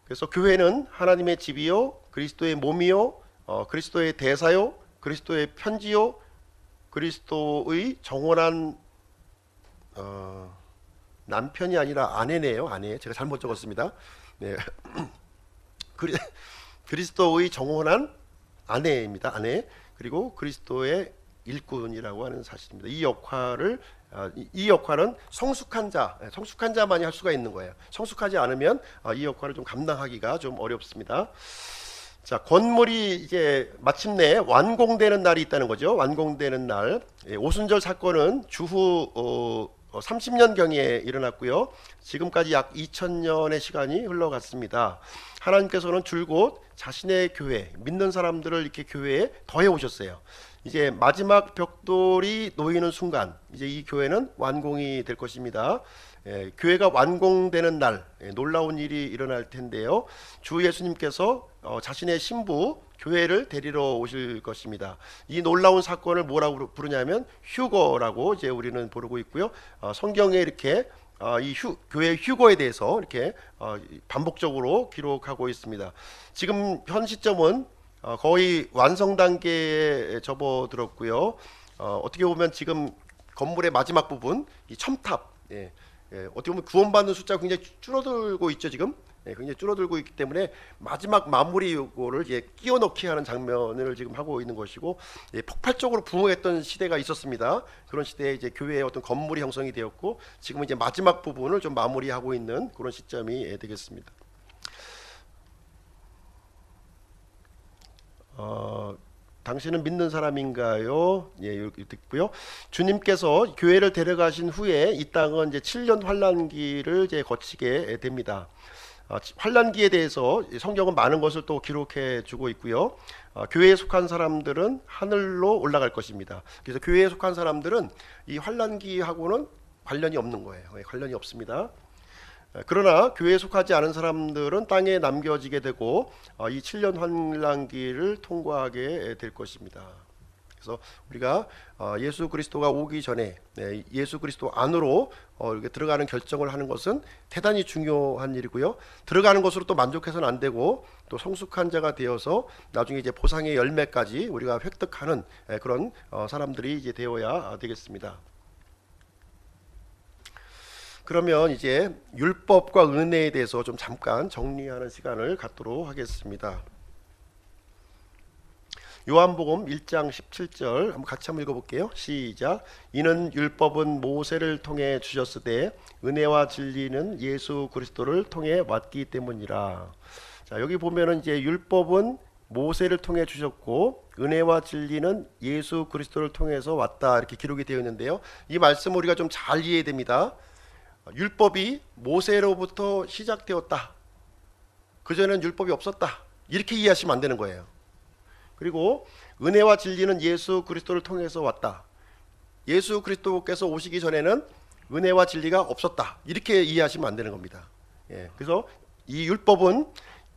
그래서 교회는 하나님의 집이요, 그리스도의 몸이요, 그리스도의 대사요, 그리스도의 편지요, 그리스도의 정원한 남편이 아니라 아내네요. 아내. 제가 잘못 적었습니다. 네. 그리스도의 정혼한 아내입니다. 아내. 그리고 그리스도의 일꾼이라고 하는 사실입니다. 이 역할은 성숙한 자만이 할 수가 있는 거예요. 성숙하지 않으면 이 역할을 좀 감당하기가 좀 어렵습니다. 자, 건물이 이제 마침내 완공되는 날이 있다는 거죠. 완공되는 날. 오순절 사건은 주후 30년경에 일어났고요. 지금까지 약 2000년의 시간이 흘러갔습니다. 하나님께서는 줄곧 자신의 교회, 믿는 사람들을 이렇게 교회에 더해 오셨어요. 이제 마지막 벽돌이 놓이는 순간 이제 이 교회는 완공이 될 것입니다. 교회가 완공되는 날 놀라운 일이 일어날 텐데요. 주 예수님께서 자신의 신부 교회를 데리러 오실 것입니다. 이 놀라운 사건을 뭐라고 부르냐면 휴거라고 이제 우리는 부르고 있고요. 성경에 이렇게 교회의 휴거에 대해서 이렇게 반복적으로 기록하고 있습니다. 지금 현 시점은 거의 완성 단계에 접어들었고요. 어떻게 보면 지금 건물의 마지막 부분, 이 첨탑, 어떻게 보면 구원받는 숫자가 굉장히 줄어들고 있죠. 지금 굉장히 줄어들고 있기 때문에 마지막 마무리 요거를 끼워 넣기 하는 장면을 지금 하고 있는 것이고, 폭발적으로 부흥했던 시대가 있었습니다. 그런 시대에 이제 교회의 어떤 건물이 형성이 되었고, 지금은 이제 마지막 부분을 좀 마무리하고 있는 그런 시점이 되겠습니다. 당신은 믿는 사람인가요? 이렇게 듣고요. 주님께서 교회를 데려가신 후에 이 땅은 이제 7년 환란기를 이제 거치게 됩니다. 환란기에 대해서 성경은 많은 것을 또 기록해 주고 있고요. 교회에 속한 사람들은 하늘로 올라갈 것입니다. 그래서 교회에 속한 사람들은 이 환란기하고는 관련이 없는 거예요. 관련이 없습니다. 그러나 교회에 속하지 않은 사람들은 땅에 남겨지게 되고 이 7년 환란기를 통과하게 될 것입니다. 그래서 우리가 예수 그리스도가 오기 전에 예수 그리스도 안으로 이렇게 들어가는 결정을 하는 것은 대단히 중요한 일이고요. 들어가는 것으로 또 만족해서는 안 되고 또 성숙한 자가 되어서 나중에 이제 보상의 열매까지 우리가 획득하는 그런 사람들이 이제 되어야 되겠습니다. 그러면 이제 율법과 은혜에 대해서 좀 잠깐 정리하는 시간을 갖도록 하겠습니다. 요한복음 1장 17절 같이 한번 읽어볼게요. 시작. 이는 율법은 모세를 통해 주셨으되 은혜와 진리는 예수 그리스도를 통해 왔기 때문이라. 자, 여기 보면은 이제 율법은 모세를 통해 주셨고 은혜와 진리는 예수 그리스도를 통해서 왔다 이렇게 기록이 되어 있는데요. 이 말씀 우리가 좀 잘 이해해야 됩니다. 율법이 모세로부터 시작되었다. 그전에는 율법이 없었다. 이렇게 이해하시면 안 되는 거예요. 그리고 은혜와 진리는 예수 그리스도를 통해서 왔다. 예수 그리스도께서 오시기 전에는 은혜와 진리가 없었다. 이렇게 이해하시면 안 되는 겁니다. 그래서 이 율법은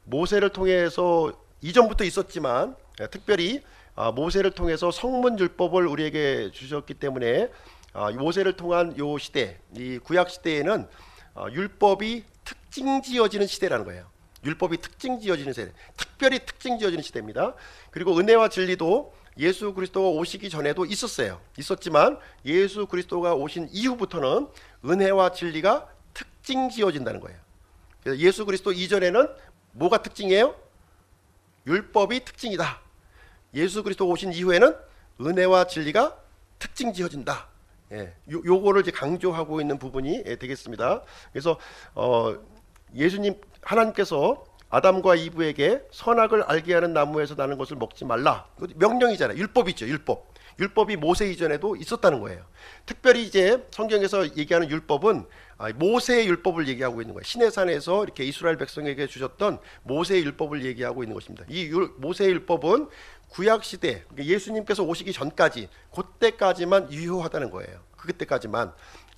모세를 통해서 이전부터 있었지만 특별히 모세를 통해서 성문율법을 우리에게 주셨기 때문에 모세를 통한 요 시대, 이 구약 시대에는 율법이 특징지어지는 시대라는 거예요. 율법이 특징지어지는 시대, 특별히 특징지어지는 시대입니다. 그리고 은혜와 진리도 예수 그리스도가 오시기 전에도 있었어요. 있었지만 예수 그리스도가 오신 이후부터는 은혜와 진리가 특징 지어진다는 거예요. 그래서 예수 그리스도 이전에는 뭐가 특징이에요? 율법이 특징이다. 예수 그리스도 오신 이후에는 은혜와 진리가 특징 지어진다. 요거를 이제 강조하고 있는 부분이 되겠습니다. 그래서 예수님 하나님께서 아담과 이브에게 선악을 알게 하는 나무에서 나는 것을 먹지 말라. 명령이잖아요. 율법이죠. 율법이 모세 이전에도 있었다는 거예요. 특별히 이제 성경에서 얘기하는 율법은 모세의 율법을 얘기하고 있는 거예요. 시내산에서 이렇게 이스라엘 백성에게 주셨던 모세의 율법을 얘기하고 있는 것입니다. 이 모세의 율법은 구약 시대, 예수님께서 오시기 전까지 그때까지만 유효하다는 거예요. 그때까지만.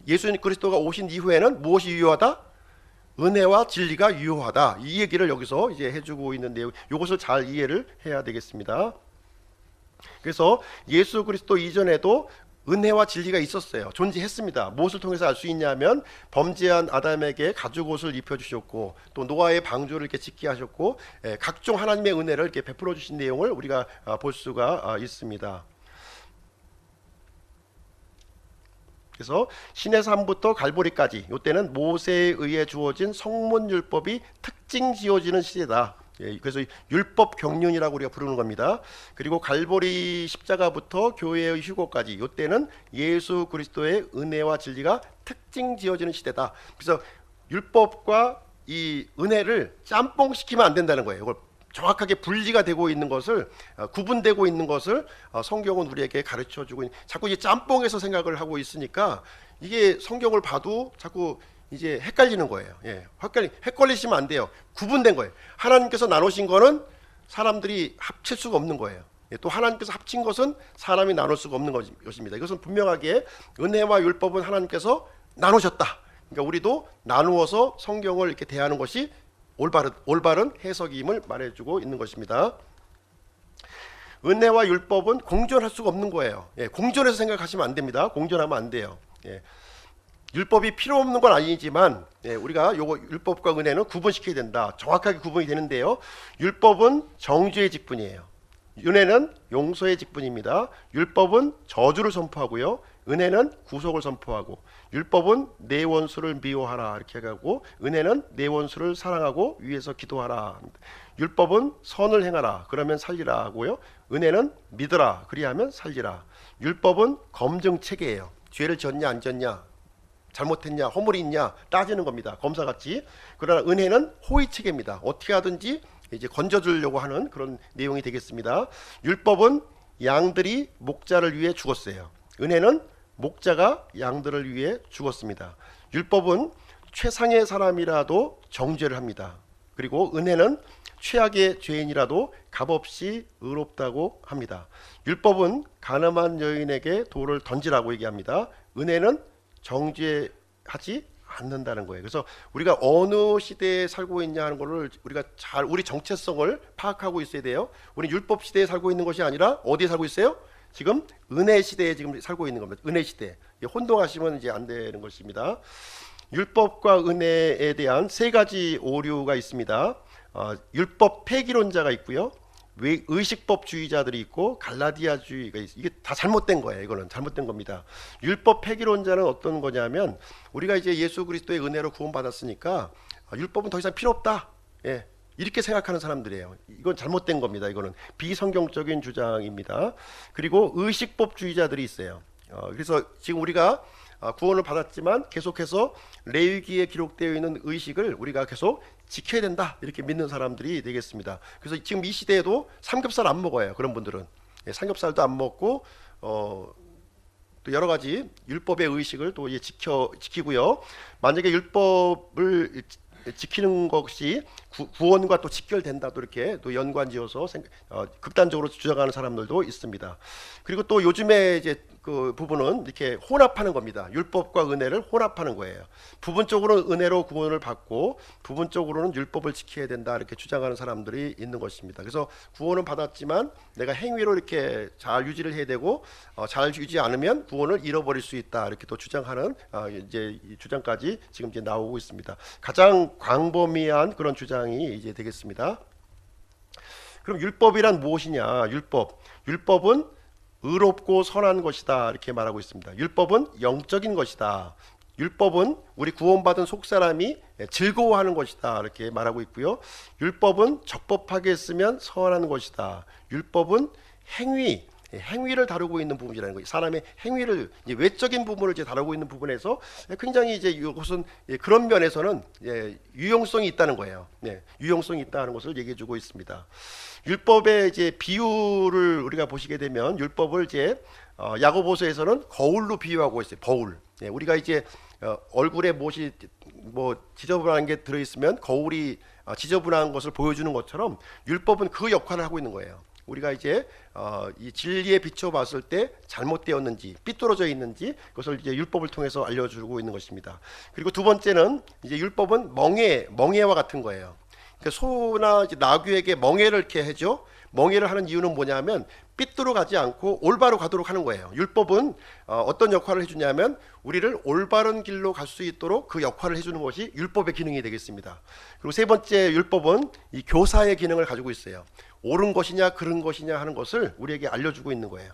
예수님 그리스도가 오신 이후에는 무엇이 유효하다? 은혜와 진리가 유효하다. 이 얘기를 여기서 이제 해주고 있는 내용, 이것을 잘 이해를 해야 되겠습니다. 그래서 예수 그리스도 이전에도 은혜와 진리가 있었어요. 존재했습니다. 무엇을 통해서 알 수 있냐면 범죄한 아담에게 가죽옷을 입혀주셨고 또 노아의 방주를 이렇게 짓게 하셨고 각종 하나님의 은혜를 이렇게 베풀어 주신 내용을 우리가 볼 수가 있습니다. 그래서 신의 산부터 갈보리까지 이때는 모세에 의해 주어진 성문율법이 특징 지어지는 시대다. 그래서 율법 경륜이라고 우리가 부르는 겁니다. 그리고 갈보리 십자가부터 교회의 휴거까지 이때는 예수 그리스도의 은혜와 진리가 특징 지어지는 시대다. 그래서 율법과 이 은혜를 짬뽕시키면 안 된다는 거예요. 이걸 정확하게 분리가 되고 있는 것을 구분되고 있는 것을 성경은 우리에게 가르쳐주고 자꾸 이제 짬뽕에서 생각을 하고 있으니까 이게 성경을 봐도 자꾸 이제 헷갈리는 거예요. 헷갈리시면 안 돼요. 구분된 거예요. 하나님께서 나누신 거는 사람들이 합칠 수가 없는 거예요. 또 하나님께서 합친 것은 사람이 나눌 수가 없는 것입니다. 이것은 분명하게 은혜와 율법은 하나님께서 나누셨다. 그러니까 우리도 나누어서 성경을 이렇게 대하는 것이 올바른 해석임을 말해주고 있는 것입니다. 은혜와 율법은 공존할 수가 없는 거예요. 공존해서 생각하시면 안 됩니다. 공존하면 안 돼요. 율법이 필요 없는 건 아니지만 우리가 요거 율법과 은혜는 구분시켜야 된다. 정확하게 구분이 되는데요. 율법은 정죄의 직분이에요. 은혜는 용서의 직분입니다. 율법은 저주를 선포하고요. 은혜는 구속을 선포하고, 율법은 내 원수를 미워하라 이렇게 하고, 은혜는 내 원수를 사랑하고 위에서 기도하라. 율법은 선을 행하라 그러면 살리라 하고요. 은혜는 믿으라 그리하면 살리라. 율법은 검증 체계예요. 죄를 졌냐 안 졌냐, 잘못했냐 허물이 있냐 따지는 겁니다. 검사같이. 그러나 은혜는 호의 체계입니다. 어떻게 하든지 이제 건져주려고 하는 그런 내용이 되겠습니다. 율법은 양들이 목자를 위해 죽었어요. 은혜는 목자가 양들을 위해 죽었습니다. 율법은 최상의 사람이라도 정죄를 합니다. 그리고 은혜는 최악의 죄인이라도 값없이 의롭다고 합니다. 율법은 가늠한 여인에게 돌을 던지라고 얘기합니다. 은혜는 정죄하지 않는다는 거예요. 그래서 우리가 어느 시대에 살고 있냐 하는 것을 우리가 잘 우리 정체성을 파악하고 있어야 돼요. 우리 율법 시대에 살고 있는 것이 아니라 어디에 살고 있어요? 지금 은혜 시대에 지금 살고 있는 겁니다. 은혜 시대. 혼동하시면 이제 안 되는 것입니다. 율법과 은혜에 대한 세 가지 오류가 있습니다. 율법 폐기론자가 있고요. 의식법주의자들이 있고 갈라디아주의가 있어요. 이게 다 잘못된 거예요. 이거는 잘못된 겁니다. 율법 폐기론자는 어떤 거냐면 우리가 이제 예수 그리스도의 은혜로 구원받았으니까 율법은 더 이상 필요 없다. 이렇게 생각하는 사람들이에요. 이건 잘못된 겁니다. 이거는 비성경적인 주장입니다. 그리고 의식법주의자들이 있어요. 그래서 지금 우리가 구원을 받았지만 계속해서 레위기에 기록되어 있는 의식을 우리가 계속 지켜야 된다 이렇게 믿는 사람들이 되겠습니다. 그래서 지금 이 시대에도 삼겹살 안 먹어요. 그런 분들은 삼겹살도 안 먹고 또 여러 가지 율법의 의식을 또 지키고요. 만약에 율법을 지키는 것이 구원과 또 직결된다 또 이렇게 또 연관지어서 극단적으로 주장하는 사람들도 있습니다. 그리고 또 요즘에 이제 그 부분은 이렇게 혼합하는 겁니다. 율법과 은혜를 혼합하는 거예요. 부분적으로는 은혜로 구원을 받고 부분적으로는 율법을 지켜야 된다 이렇게 주장하는 사람들이 있는 것입니다. 그래서 구원은 받았지만 내가 행위로 이렇게 잘 유지를 해야 되고 잘 유지 않으면 구원을 잃어버릴 수 있다 이렇게 또 주장하는 이제 주장까지 지금 이제 나오고 있습니다. 가장 광범위한 그런 주장이 이제 되겠습니다. 그럼 율법이란 무엇이냐? 율법은 의롭고 선한 것이다 이렇게 말하고 있습니다. 율법은 영적인 것이다. 율법은 우리 구원받은 속사람이 즐거워하는 것이다 이렇게 말하고 있고요. 율법은 적법하게 쓰면 선한 것이다. 율법은 행위를 다루고 있는 부분이라는 거예요. 사람의 행위를 외적인 부분을 이제 다루고 있는 부분에서 굉장히 이제 이것은 그런 면에서는 유용성이 있다는 거예요. 유용성이 있다는 것을 얘기해주고 있습니다. 율법의 이제 비유를 우리가 보시게 되면 율법을 이제 야고보서에서는 거울로 비유하고 있어요. 거울. 우리가 이제 얼굴에 무엇이 뭐 지저분한 게 들어있으면 거울이 지저분한 것을 보여주는 것처럼 율법은 그 역할을 하고 있는 거예요. 우리가 이제 이 진리에 비춰봤을 때 잘못되었는지 삐뚤어져 있는지 그것을 이제 율법을 통해서 알려주고 있는 것입니다. 그리고 두 번째는 이제 율법은 멍에와 같은 거예요. 그러니까 소나 이제 나귀에게 멍에를 이렇게 해줘. 멍에를 하는 이유는 뭐냐면 삐뚤어 가지 않고 올바로 가도록 하는 거예요. 율법은 어떤 역할을 해주냐면 우리를 올바른 길로 갈 수 있도록 그 역할을 해주는 것이 율법의 기능이 되겠습니다. 그리고 세 번째 율법은 이 교사의 기능을 가지고 있어요. 옳은 것이냐 그른 것이냐 하는 것을 우리에게 알려주고 있는 거예요.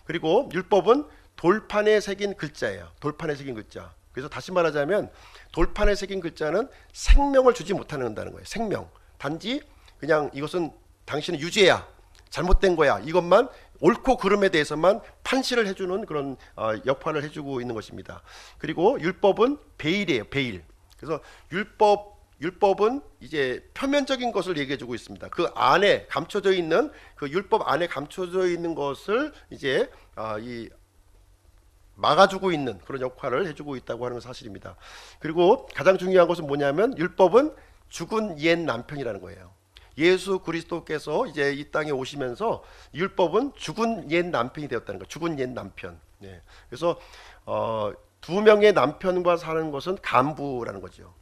그리고 율법은 돌판에 새긴 글자예요. 돌판에 새긴 글자. 그래서 다시 말하자면 돌판에 새긴 글자는 생명을 주지 못한다는 거예요. 생명. 단지 그냥 이것은 당신은 유죄야, 잘못된 거야, 이것만 옳고 그름에 대해서만 판시를 해주는 그런 역할을 해주고 있는 것입니다. 그리고 율법은 베일이에요. 베일. 그래서 율법은 이제 표면적인 것을 얘기해주고 있습니다. 그 안에 감춰져 있는 그 율법 안에 감춰져 있는 것을 이제 이 막아주고 있는 그런 역할을 해주고 있다고 하는 사실입니다. 그리고 가장 중요한 것은 뭐냐면 율법은 죽은 옛 남편이라는 거예요. 예수 그리스도께서 이제 이 땅에 오시면서 율법은 죽은 옛 남편이 되었다는 거예요. 죽은 옛 남편. 그래서 두 명의 남편과 사는 것은 간부라는 거죠.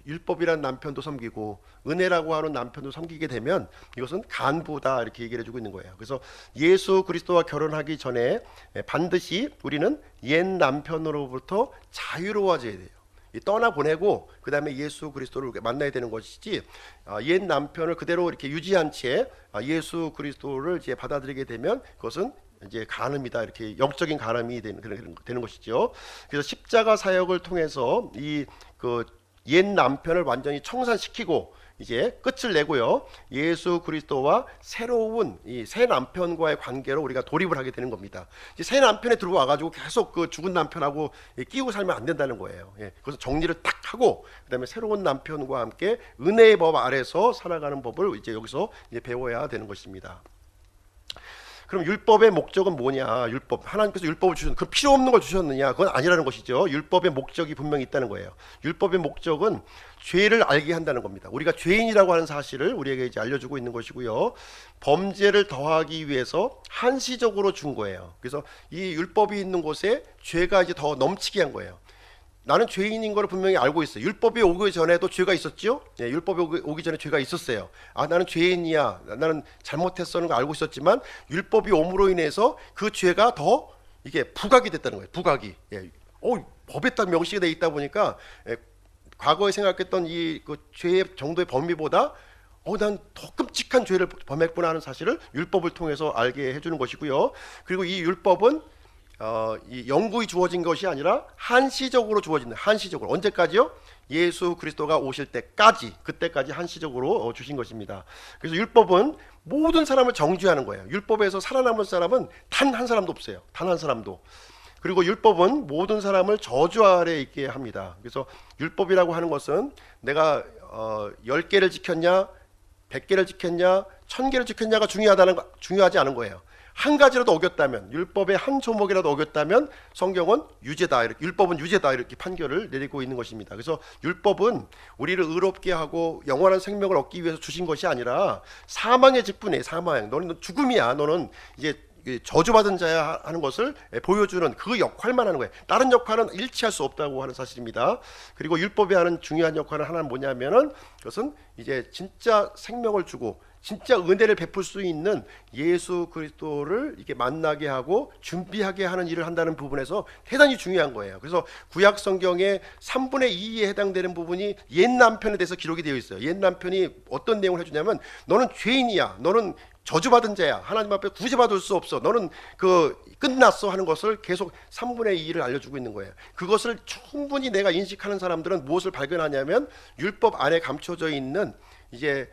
율법이란 남편도 섬기고 은혜라고 하는 남편도 섬기게 되면 이것은 간부다 이렇게 얘기를 해주고 있는 거예요. 그래서 예수 그리스도와 결혼하기 전에 반드시 우리는 옛 남편으로부터 자유로워져야 돼요. 떠나보내고 그 다음에 예수 그리스도를 만나야 되는 것이지 옛 남편을 그대로 이렇게 유지한 채 예수 그리스도를 이제 받아들이게 되면 그것은 이제 간음이다 이렇게 영적인 간음이 되는 것이죠. 그래서 십자가 사역을 통해서 이 그 옛 남편을 완전히 청산시키고 이제 끝을 내고요. 예수 그리스도와 새로운 이 새 남편과의 관계로 우리가 돌입을 하게 되는 겁니다. 이제 새 남편에 들어와 가지고 계속 그 죽은 남편하고 끼고 살면 안 된다는 거예요. 그래서 정리를 딱 하고 그다음에 새로운 남편과 함께 은혜의 법 아래서 살아가는 법을 이제 여기서 이제 배워야 되는 것입니다. 그럼 율법의 목적은 뭐냐? 율법, 하나님께서 율법을 주셨는데 그 필요 없는 걸 주셨느냐? 그건 아니라는 것이죠. 율법의 목적이 분명히 있다는 거예요. 율법의 목적은 죄를 알게 한다는 겁니다. 우리가 죄인이라고 하는 사실을 우리에게 이제 알려주고 있는 것이고요. 범죄를 더하기 위해서 한시적으로 준 거예요. 그래서 이 율법이 있는 곳에 죄가 이제 더 넘치게 한 거예요. 나는 죄인인 걸 분명히 알고 있어요. 율법이 오기 전에도 죄가 있었죠. 율법이 오기 전에 죄가 있었어요. 나는 죄인이야, 나는 잘못했어는 거 알고 있었지만 율법이 옴으로 인해서 그 죄가 더 이게 부각이 됐다는 거예요. 부각이. 법에 딱 명시가 돼 있다 보니까 과거에 생각했던 이 그 죄의 정도의 범위보다 난 더 끔찍한 죄를 범했구나 하는 사실을 율법을 통해서 알게 해주는 것이고요. 그리고 이 율법은 이 영구히 주어진 것이 아니라 한시적으로 주어진다. 한시적으로. 언제까지요? 예수 그리스도가 오실 때까지, 그때까지 한시적으로 주신 것입니다. 그래서 율법은 모든 사람을 정죄하는 거예요. 율법에서 살아남은 사람은 단 한 사람도 없어요. 단 한 사람도. 그리고 율법은 모든 사람을 저주 아래 있게 합니다. 그래서 율법이라고 하는 것은 내가 10개를 지켰냐, 100개를 지켰냐, 1000개를 지켰냐가 중요하지 않은 거예요. 한 가지라도 어겼다면, 율법의 한 조목이라도 어겼다면 성경은 유죄다, 율법은 유죄다 이렇게 판결을 내리고 있는 것입니다. 그래서 율법은 우리를 의롭게 하고 영원한 생명을 얻기 위해서 주신 것이 아니라 사망의 직분이에요. 사망. 너는 죽음이야. 너는 이제 저주받은 자야 하는 것을 보여주는 그 역할만 하는 거예요. 다른 역할은 일치할 수 없다고 하는 사실입니다. 그리고 율법이 하는 중요한 역할은 하나는 뭐냐면은 그것은 이제 진짜 생명을 주고 진짜 은혜를 베풀 수 있는 예수 그리스도를 이렇게 만나게 하고 준비하게 하는 일을 한다는 부분에서 대단히 중요한 거예요. 그래서 구약 성경의 3분의 2에 해당되는 부분이 옛 남편에 대해서 기록이 되어 있어요. 옛 남편이 어떤 내용을 해주냐면, 너는 죄인이야, 너는 저주받은 자야, 하나님 앞에 구제받을 수 없어, 너는 끝났어 하는 것을 계속 3분의 2를 알려주고 있는 거예요. 그것을 충분히 내가 인식하는 사람들은 무엇을 발견하냐면, 율법 안에 감춰져 있는 이제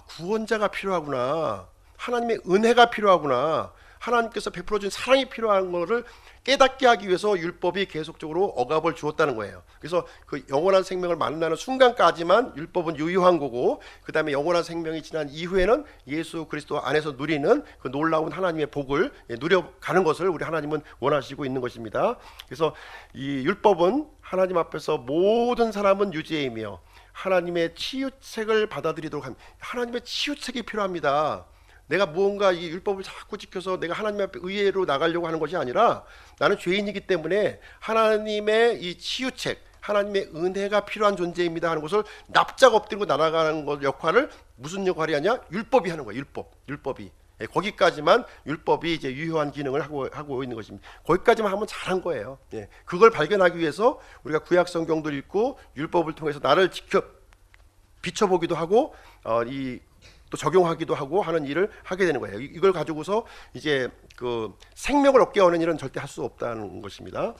구원자가 필요하구나, 하나님의 은혜가 필요하구나, 하나님께서 베풀어준 사랑이 필요한 것을 깨닫게 하기 위해서 율법이 계속적으로 억압을 주었다는 거예요. 그래서 그 영원한 생명을 만나는 순간까지만 율법은 유효한 거고, 그 다음에 영원한 생명이 지난 이후에는 예수 그리스도 안에서 누리는 그 놀라운 하나님의 복을 누려가는 것을 우리 하나님은 원하시고 있는 것입니다. 그래서 이 율법은 하나님 앞에서 모든 사람은 유죄이며 하나님의 치유책을 받아들이도록 합니다. 하나님의 치유책이 필요합니다. 내가 무언가 이 율법을 자꾸 지켜서 내가 하나님 앞에 의회로 나가려고 하는 것이 아니라, 나는 죄인이기 때문에 하나님의 이 치유책, 하나님의 은혜가 필요한 존재입니다 하는 것을 납작 엎드리고 날아가는 것 역할을 무슨 역할이 하냐? 율법이 하는 거예요. 율법이. 거기까지만 율법이 이제 유효한 기능을 하고 있는 것입니다. 거기까지만 하면 잘한 거예요. 그걸 발견하기 위해서 우리가 구약 성경도 읽고 율법을 통해서 나를 비춰보기도 하고 또 적용하기도 하고 하는 일을 하게 되는 거예요. 이걸 가지고서 이제 그 생명을 얻게 하는 일은 절대 할 수 없다는 것입니다.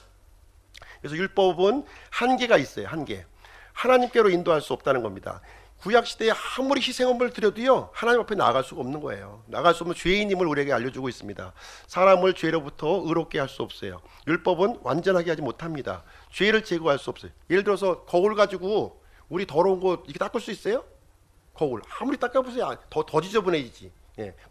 그래서 율법은 한계가 있어요. 한계. 하나님께로 인도할 수 없다는 겁니다. 구약 시대에 아무리 희생을 드려도요, 하나님 앞에 나아갈 수가 없는 거예요. 나갈 수 없는 죄인임을 우리에게 알려주고 있습니다. 사람을 죄로부터 의롭게 할 수 없어요. 율법은 완전하게 하지 못합니다. 죄를 제거할 수 없어요. 예를 들어서 거울 가지고 우리 더러운 거 이렇게 닦을 수 있어요? 거울 아무리 닦아보세요, 더 지저분해지지.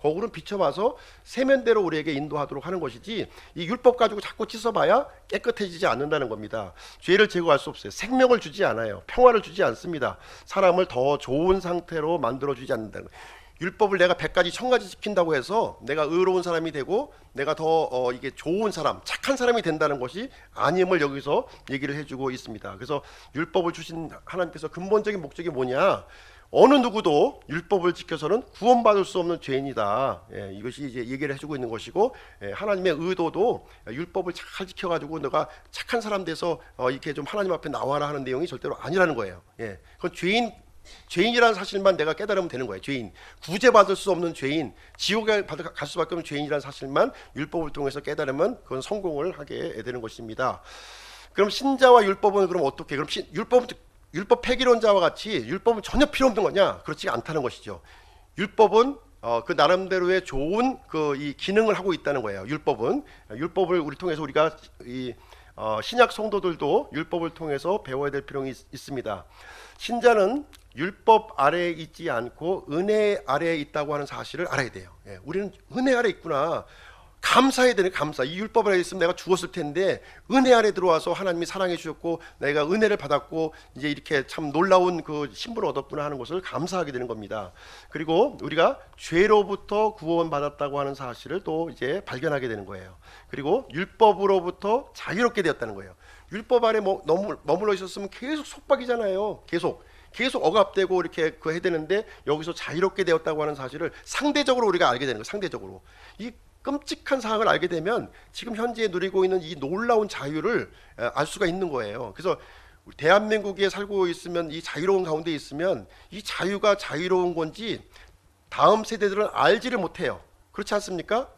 거울은 비춰봐서 세면대로 우리에게 인도하도록 하는 것이지, 이 율법 가지고 자꾸 씻어봐야 깨끗해지지 않는다는 겁니다. 죄를 제거할 수 없어요. 생명을 주지 않아요. 평화를 주지 않습니다. 사람을 더 좋은 상태로 만들어주지 않는다는 거예요. 율법을 내가 100가지 1000가지 지킨다고 해서 내가 의로운 사람이 되고 내가 더 이게 좋은 사람, 착한 사람이 된다는 것이 아님을 여기서 얘기를 해주고 있습니다. 그래서 율법을 주신 하나님께서 근본적인 목적이 뭐냐? 어느 누구도 율법을 지켜서는 구원받을 수 없는 죄인이다. 이것이 이제 얘기를 해주고 있는 것이고, 하나님의 의도도 율법을 잘 지켜가지고 너가 착한 사람 돼서 이렇게 좀 하나님 앞에 나와라 하는 내용이 절대로 아니라는 거예요. 그건 죄인이라는 사실만 내가 깨달으면 되는 거예요. 죄인, 구제받을 수 없는 죄인, 지옥에 갈 수밖에 없는 죄인이라는 사실만 율법을 통해서 깨달으면 그건 성공을 하게 되는 것입니다. 그럼 신자와 율법은 그럼 어떻게? 그럼 율법 폐기론자와 같이 율법은 전혀 필요 없는 거냐? 그렇지 않다는 것이죠. 율법은 그 나름대로의 좋은 이 기능을 하고 있다는 거예요. 율법을 우리 통해서 우리가 신약 성도들도 율법을 통해서 배워야 될 필요가 있습니다. 신자는 율법 아래에 있지 않고 은혜 아래에 있다고 하는 사실을 알아야 돼요. 우리는 은혜 아래에 있구나. 감사해야 되는 감사. 이 율법 아래 있으면 내가 죽었을 텐데 은혜 아래 들어와서 하나님이 사랑해 주셨고 내가 은혜를 받았고 이제 이렇게 참 놀라운 그 신분을 얻었구나 하는 것을 감사하게 되는 겁니다. 그리고 우리가 죄로부터 구원받았다고 하는 사실을 또 이제 발견하게 되는 거예요. 그리고 율법으로부터 자유롭게 되었다는 거예요. 율법 아래 머물러 있었으면 계속 속박이잖아요. 계속 억압되고 이렇게 해야 되는데 여기서 자유롭게 되었다고 하는 사실을 상대적으로 우리가 알게 되는 거예요. 상대적으로 이 끔찍한 상황을 알게 되면 지금 현재 누리고 있는 이 놀라운 자유를 알 수가 있는 거예요. 그래서 대한민국에 살고 있으면, 이 자유로운 가운데 있으면 이 자유가 자유로운 건지 다음 세대들은 알지를 못해요. 그렇지 않습니까?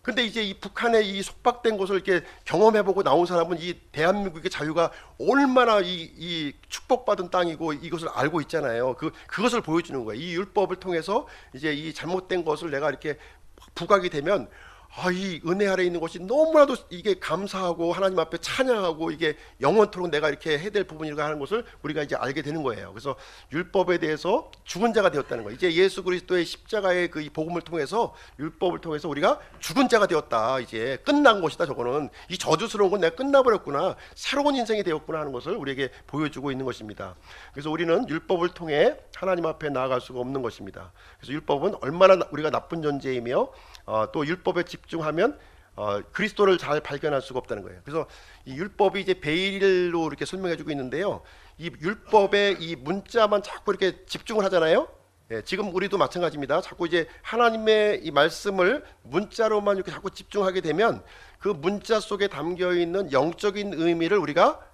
근데 이제 이 북한의 이 속박된 것을 이렇게 경험해보고 나온 사람은 이 대한민국의 자유가 얼마나 이 축복받은 땅이고 이것을 알고 있잖아요. 그것을 보여주는 거예요. 이 율법을 통해서 이제 이 잘못된 것을 내가 이렇게 부각이 되면 이 은혜 아래 있는 것이 너무나도 이게 감사하고 하나님 앞에 찬양하고 이게 영원토록 내가 이렇게 해야 될 부분이라고 하는 것을 우리가 이제 알게 되는 거예요. 그래서 율법에 대해서 죽은 자가 되었다는 거예요. 이제 예수 그리스도의 십자가의 그 이 복음을 통해서, 율법을 통해서 우리가 죽은 자가 되었다. 이제 끝난 것이다. 저거는 이 저주스러운 건 내가 끝나버렸구나, 새로운 인생이 되었구나 하는 것을 우리에게 보여주고 있는 것입니다. 그래서 우리는 율법을 통해 하나님 앞에 나아갈 수가 없는 것입니다. 그래서 율법은 얼마나 우리가 나쁜 존재이며 또 율법에 집중하면 그리스도를 잘 발견할 수가 없다는 거예요. 그래서 이 율법이 이제 베일로 이렇게 설명해주고 있는데요. 이 율법의 이 문자만 자꾸 이렇게 집중을 하잖아요. 예, 지금 우리도 마찬가지입니다. 자꾸 이제 하나님의 이 말씀을 문자로만 이렇게 자꾸 집중하게 되면 그 문자 속에 담겨 있는 영적인 의미를 우리가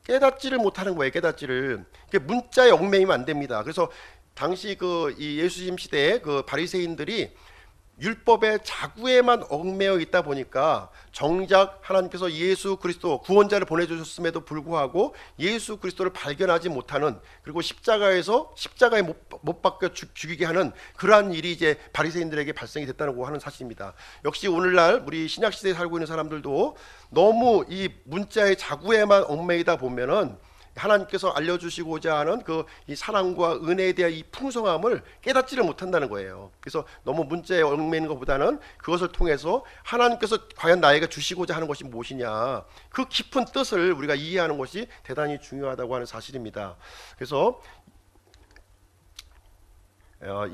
깨닫지를 못하는 거예요. 깨닫지를. 문자에 얽매이면 안 됩니다. 그래서 당시 그 이 예수님 시대에 그 바리새인들이 율법의 자구에만 얽매여 있다 보니까 정작 하나님께서 예수 그리스도 구원자를 보내주셨음에도 불구하고 예수 그리스도를 발견하지 못하는, 그리고 십자가에 못 박혀 죽이게 하는 그러한 일이 이제 바리새인들에게 발생이 됐다고 하는 사실입니다. 역시 오늘날 우리 신약 시대에 살고 있는 사람들도 너무 이 문자의 자구에만 얽매이다 보면은 하나님께서 알려주시고자 하는 그 이 사랑과 은혜에 대한 이 풍성함을 깨닫지를 못한다는 거예요. 그래서 너무 문자에 얽매이는 것보다는 그것을 통해서 하나님께서 과연 나에게 주시고자 하는 것이 무엇이냐, 그 깊은 뜻을 우리가 이해하는 것이 대단히 중요하다고 하는 사실입니다. 그래서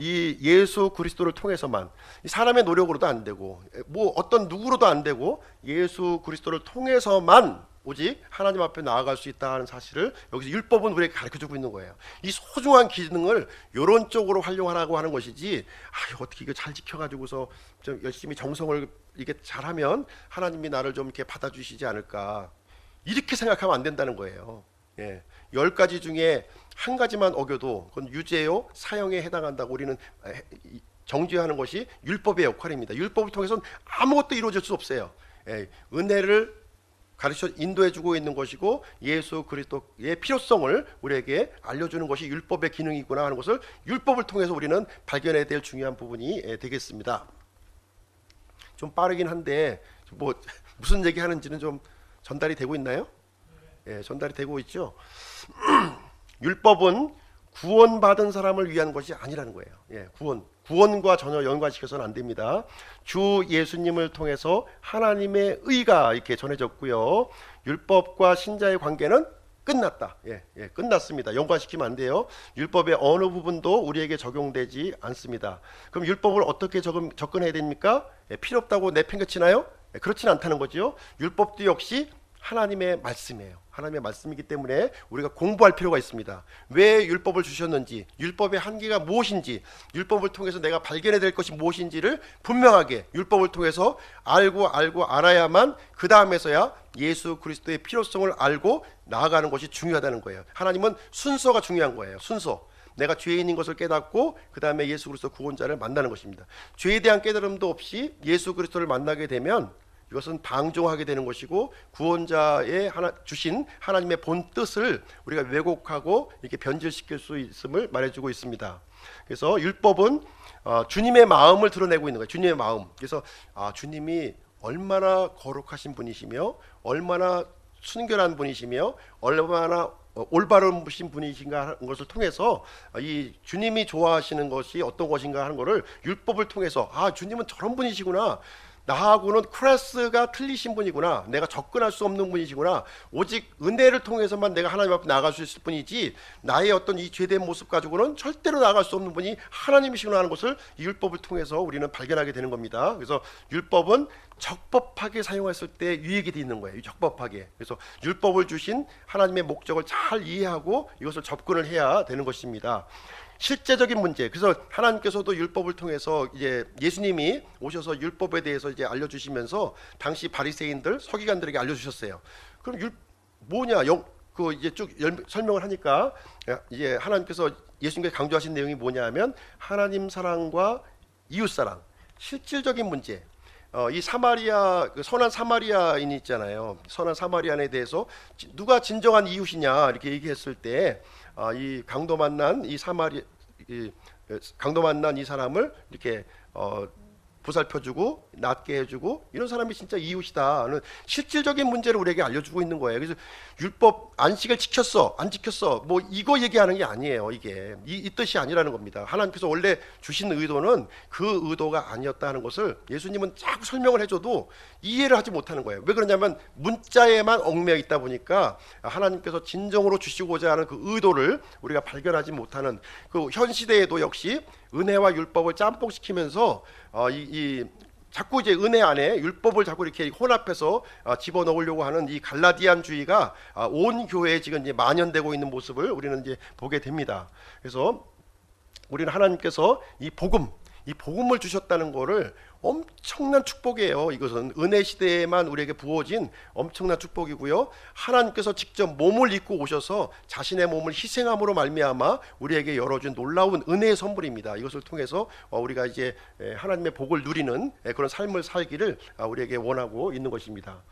이 예수 그리스도를 통해서만, 사람의 노력으로도 안 되고 뭐 어떤 누구로도 안 되고 예수 그리스도를 통해서만 오직 하나님 앞에 나아갈 수 있다는 사실을 여기서 율법은 우리에게 가르쳐주고 있는 거예요. 이 소중한 기능을 이런 쪽으로 활용하라고 하는 것이지, 어떻게 이거 잘 지켜가지고서 좀 열심히 정성을 이게 잘하면 하나님이 나를 좀 이렇게 받아주시지 않을까, 이렇게 생각하면 안 된다는 거예요. 예, 10가지 중에 한 가지만 어겨도 그건 유죄요 사형에 해당한다고 우리는 정죄하는 것이 율법의 역할입니다. 율법을 통해서는 아무것도 이루어질 수 없어요. 예, 은혜를 가르쳐 인도해주고 있는 것이고 예수 그리스도의 필요성을 우리에게 알려주는 것이 율법의 기능이구나 하는 것을 율법을 통해서 우리는 발견해야 될 중요한 부분이 되겠습니다. 좀 빠르긴 한데 뭐 무슨 얘기하는지는 좀 전달이 되고 있나요? 예, 전달이 되고 있죠. 율법은 구원받은 사람을 위한 것이 아니라는 거예요. 예, 구원과 전혀 연관시켜서는 안 됩니다. 주 예수님을 통해서 하나님의 의가 이렇게 전해졌고요. 율법과 신자의 관계는 끝났다. 끝났습니다. 연관시키면 안 돼요. 율법의 어느 부분도 우리에게 적용되지 않습니다. 그럼 율법을 어떻게 접근해야 됩니까? 필요 없다고 내팽개치나요? 그렇진 않다는 거죠. 율법도 역시 하나님의 말씀이에요. 하나님의 말씀이기 때문에 우리가 공부할 필요가 있습니다. 왜 율법을 주셨는지, 율법의 한계가 무엇인지, 율법을 통해서 내가 발견해야 될 것이 무엇인지를 분명하게 율법을 통해서 알고 알아야만 그 다음에서야 예수 그리스도의 필요성을 알고 나아가는 것이 중요하다는 거예요. 하나님은 순서가 중요한 거예요. 순서. 내가 죄인인 것을 깨닫고 그 다음에 예수 그리스도 구원자를 만나는 것입니다. 죄에 대한 깨달음도 없이 예수 그리스도를 만나게 되면 이것은 방종하게 되는 것이고 구원자의 주신 하나님의 본 뜻을 우리가 왜곡하고 이렇게 변질시킬 수 있음을 말해주고 있습니다. 그래서 율법은 주님의 마음을 드러내고 있는 거예요. 주님의 마음. 그래서 주님이 얼마나 거룩하신 분이시며 얼마나 순결한 분이시며 얼마나 올바른 분이신가 하는 것을 통해서 이 주님이 좋아하시는 것이 어떤 것인가 하는 것을 율법을 통해서 주님은 저런 분이시구나, 나하고는 클래스가 틀리신 분이구나, 내가 접근할 수 없는 분이시구나, 오직 은혜를 통해서만 내가 하나님 앞에 나아갈 수 있을 뿐이지 나의 어떤 이 죄된 모습 가지고는 절대로 나아갈 수 없는 분이 하나님이시구나 하는 것을 이 율법을 통해서 우리는 발견하게 되는 겁니다. 그래서 율법은 적법하게 사용했을 때 유익이 있는 거예요. 적법하게. 그래서 율법을 주신 하나님의 목적을 잘 이해하고 이것을 접근을 해야 되는 것입니다. 실제적인 문제. 그래서 하나님께서도 율법을 통해서 이제 예수님이 오셔서 율법에 대해서 이제 알려주시면서 당시 바리새인들, 서기관들에게 알려주셨어요. 그럼 뭐냐? 그 이제 쭉 설명을 하니까 이제 하나님께서 예수님께 강조하신 내용이 뭐냐하면 하나님 사랑과 이웃 사랑, 실질적인 문제. 이 사마리아, 그 선한 사마리아인이 있잖아요. 선한 사마리아인에 대해서 누가 진정한 이웃이냐 이렇게 얘기했을 때 이 강도 만난 이 사람을 이렇게 보살펴주고 낫게 해주고 이런 사람이 진짜 이웃이다 하는 실질적인 문제를 우리에게 알려주고 있는 거예요. 그래서 율법 안식을 지켰어 안 지켰어 뭐 이거 얘기하는 게 아니에요. 이게 이 뜻이 아니라는 겁니다. 하나님께서 원래 주신 의도는 그 의도가 아니었다는 것을 예수님은 자꾸 설명을 해줘도 이해를 하지 못하는 거예요. 왜 그러냐면 문자에만 얽매여 있다 보니까 하나님께서 진정으로 주시고자 하는 그 의도를 우리가 발견하지 못하는, 그 현 시대에도 역시 은혜와 율법을 짬뽕시키면서 자꾸 이제 은혜 안에 율법을 자꾸 이렇게 혼합해서 집어넣으려고 하는 이 갈라디안주의가 온 교회에 지금 이제 만연되고 있는 모습을 우리는 이제 보게 됩니다. 그래서 우리는 하나님께서 이 복음을 주셨다는 거를 엄청난 축복이에요. 이것은 은혜 시대에만 우리에게 부어진 엄청난 축복이고요. 하나님께서 직접 몸을 입고 오셔서 자신의 몸을 희생함으로 말미암아 우리에게 열어준 놀라운 은혜의 선물입니다. 이것을 통해서 우리가 이제 하나님의 복을 누리는 그런 삶을 살기를 우리에게 원하고 있는 것입니다.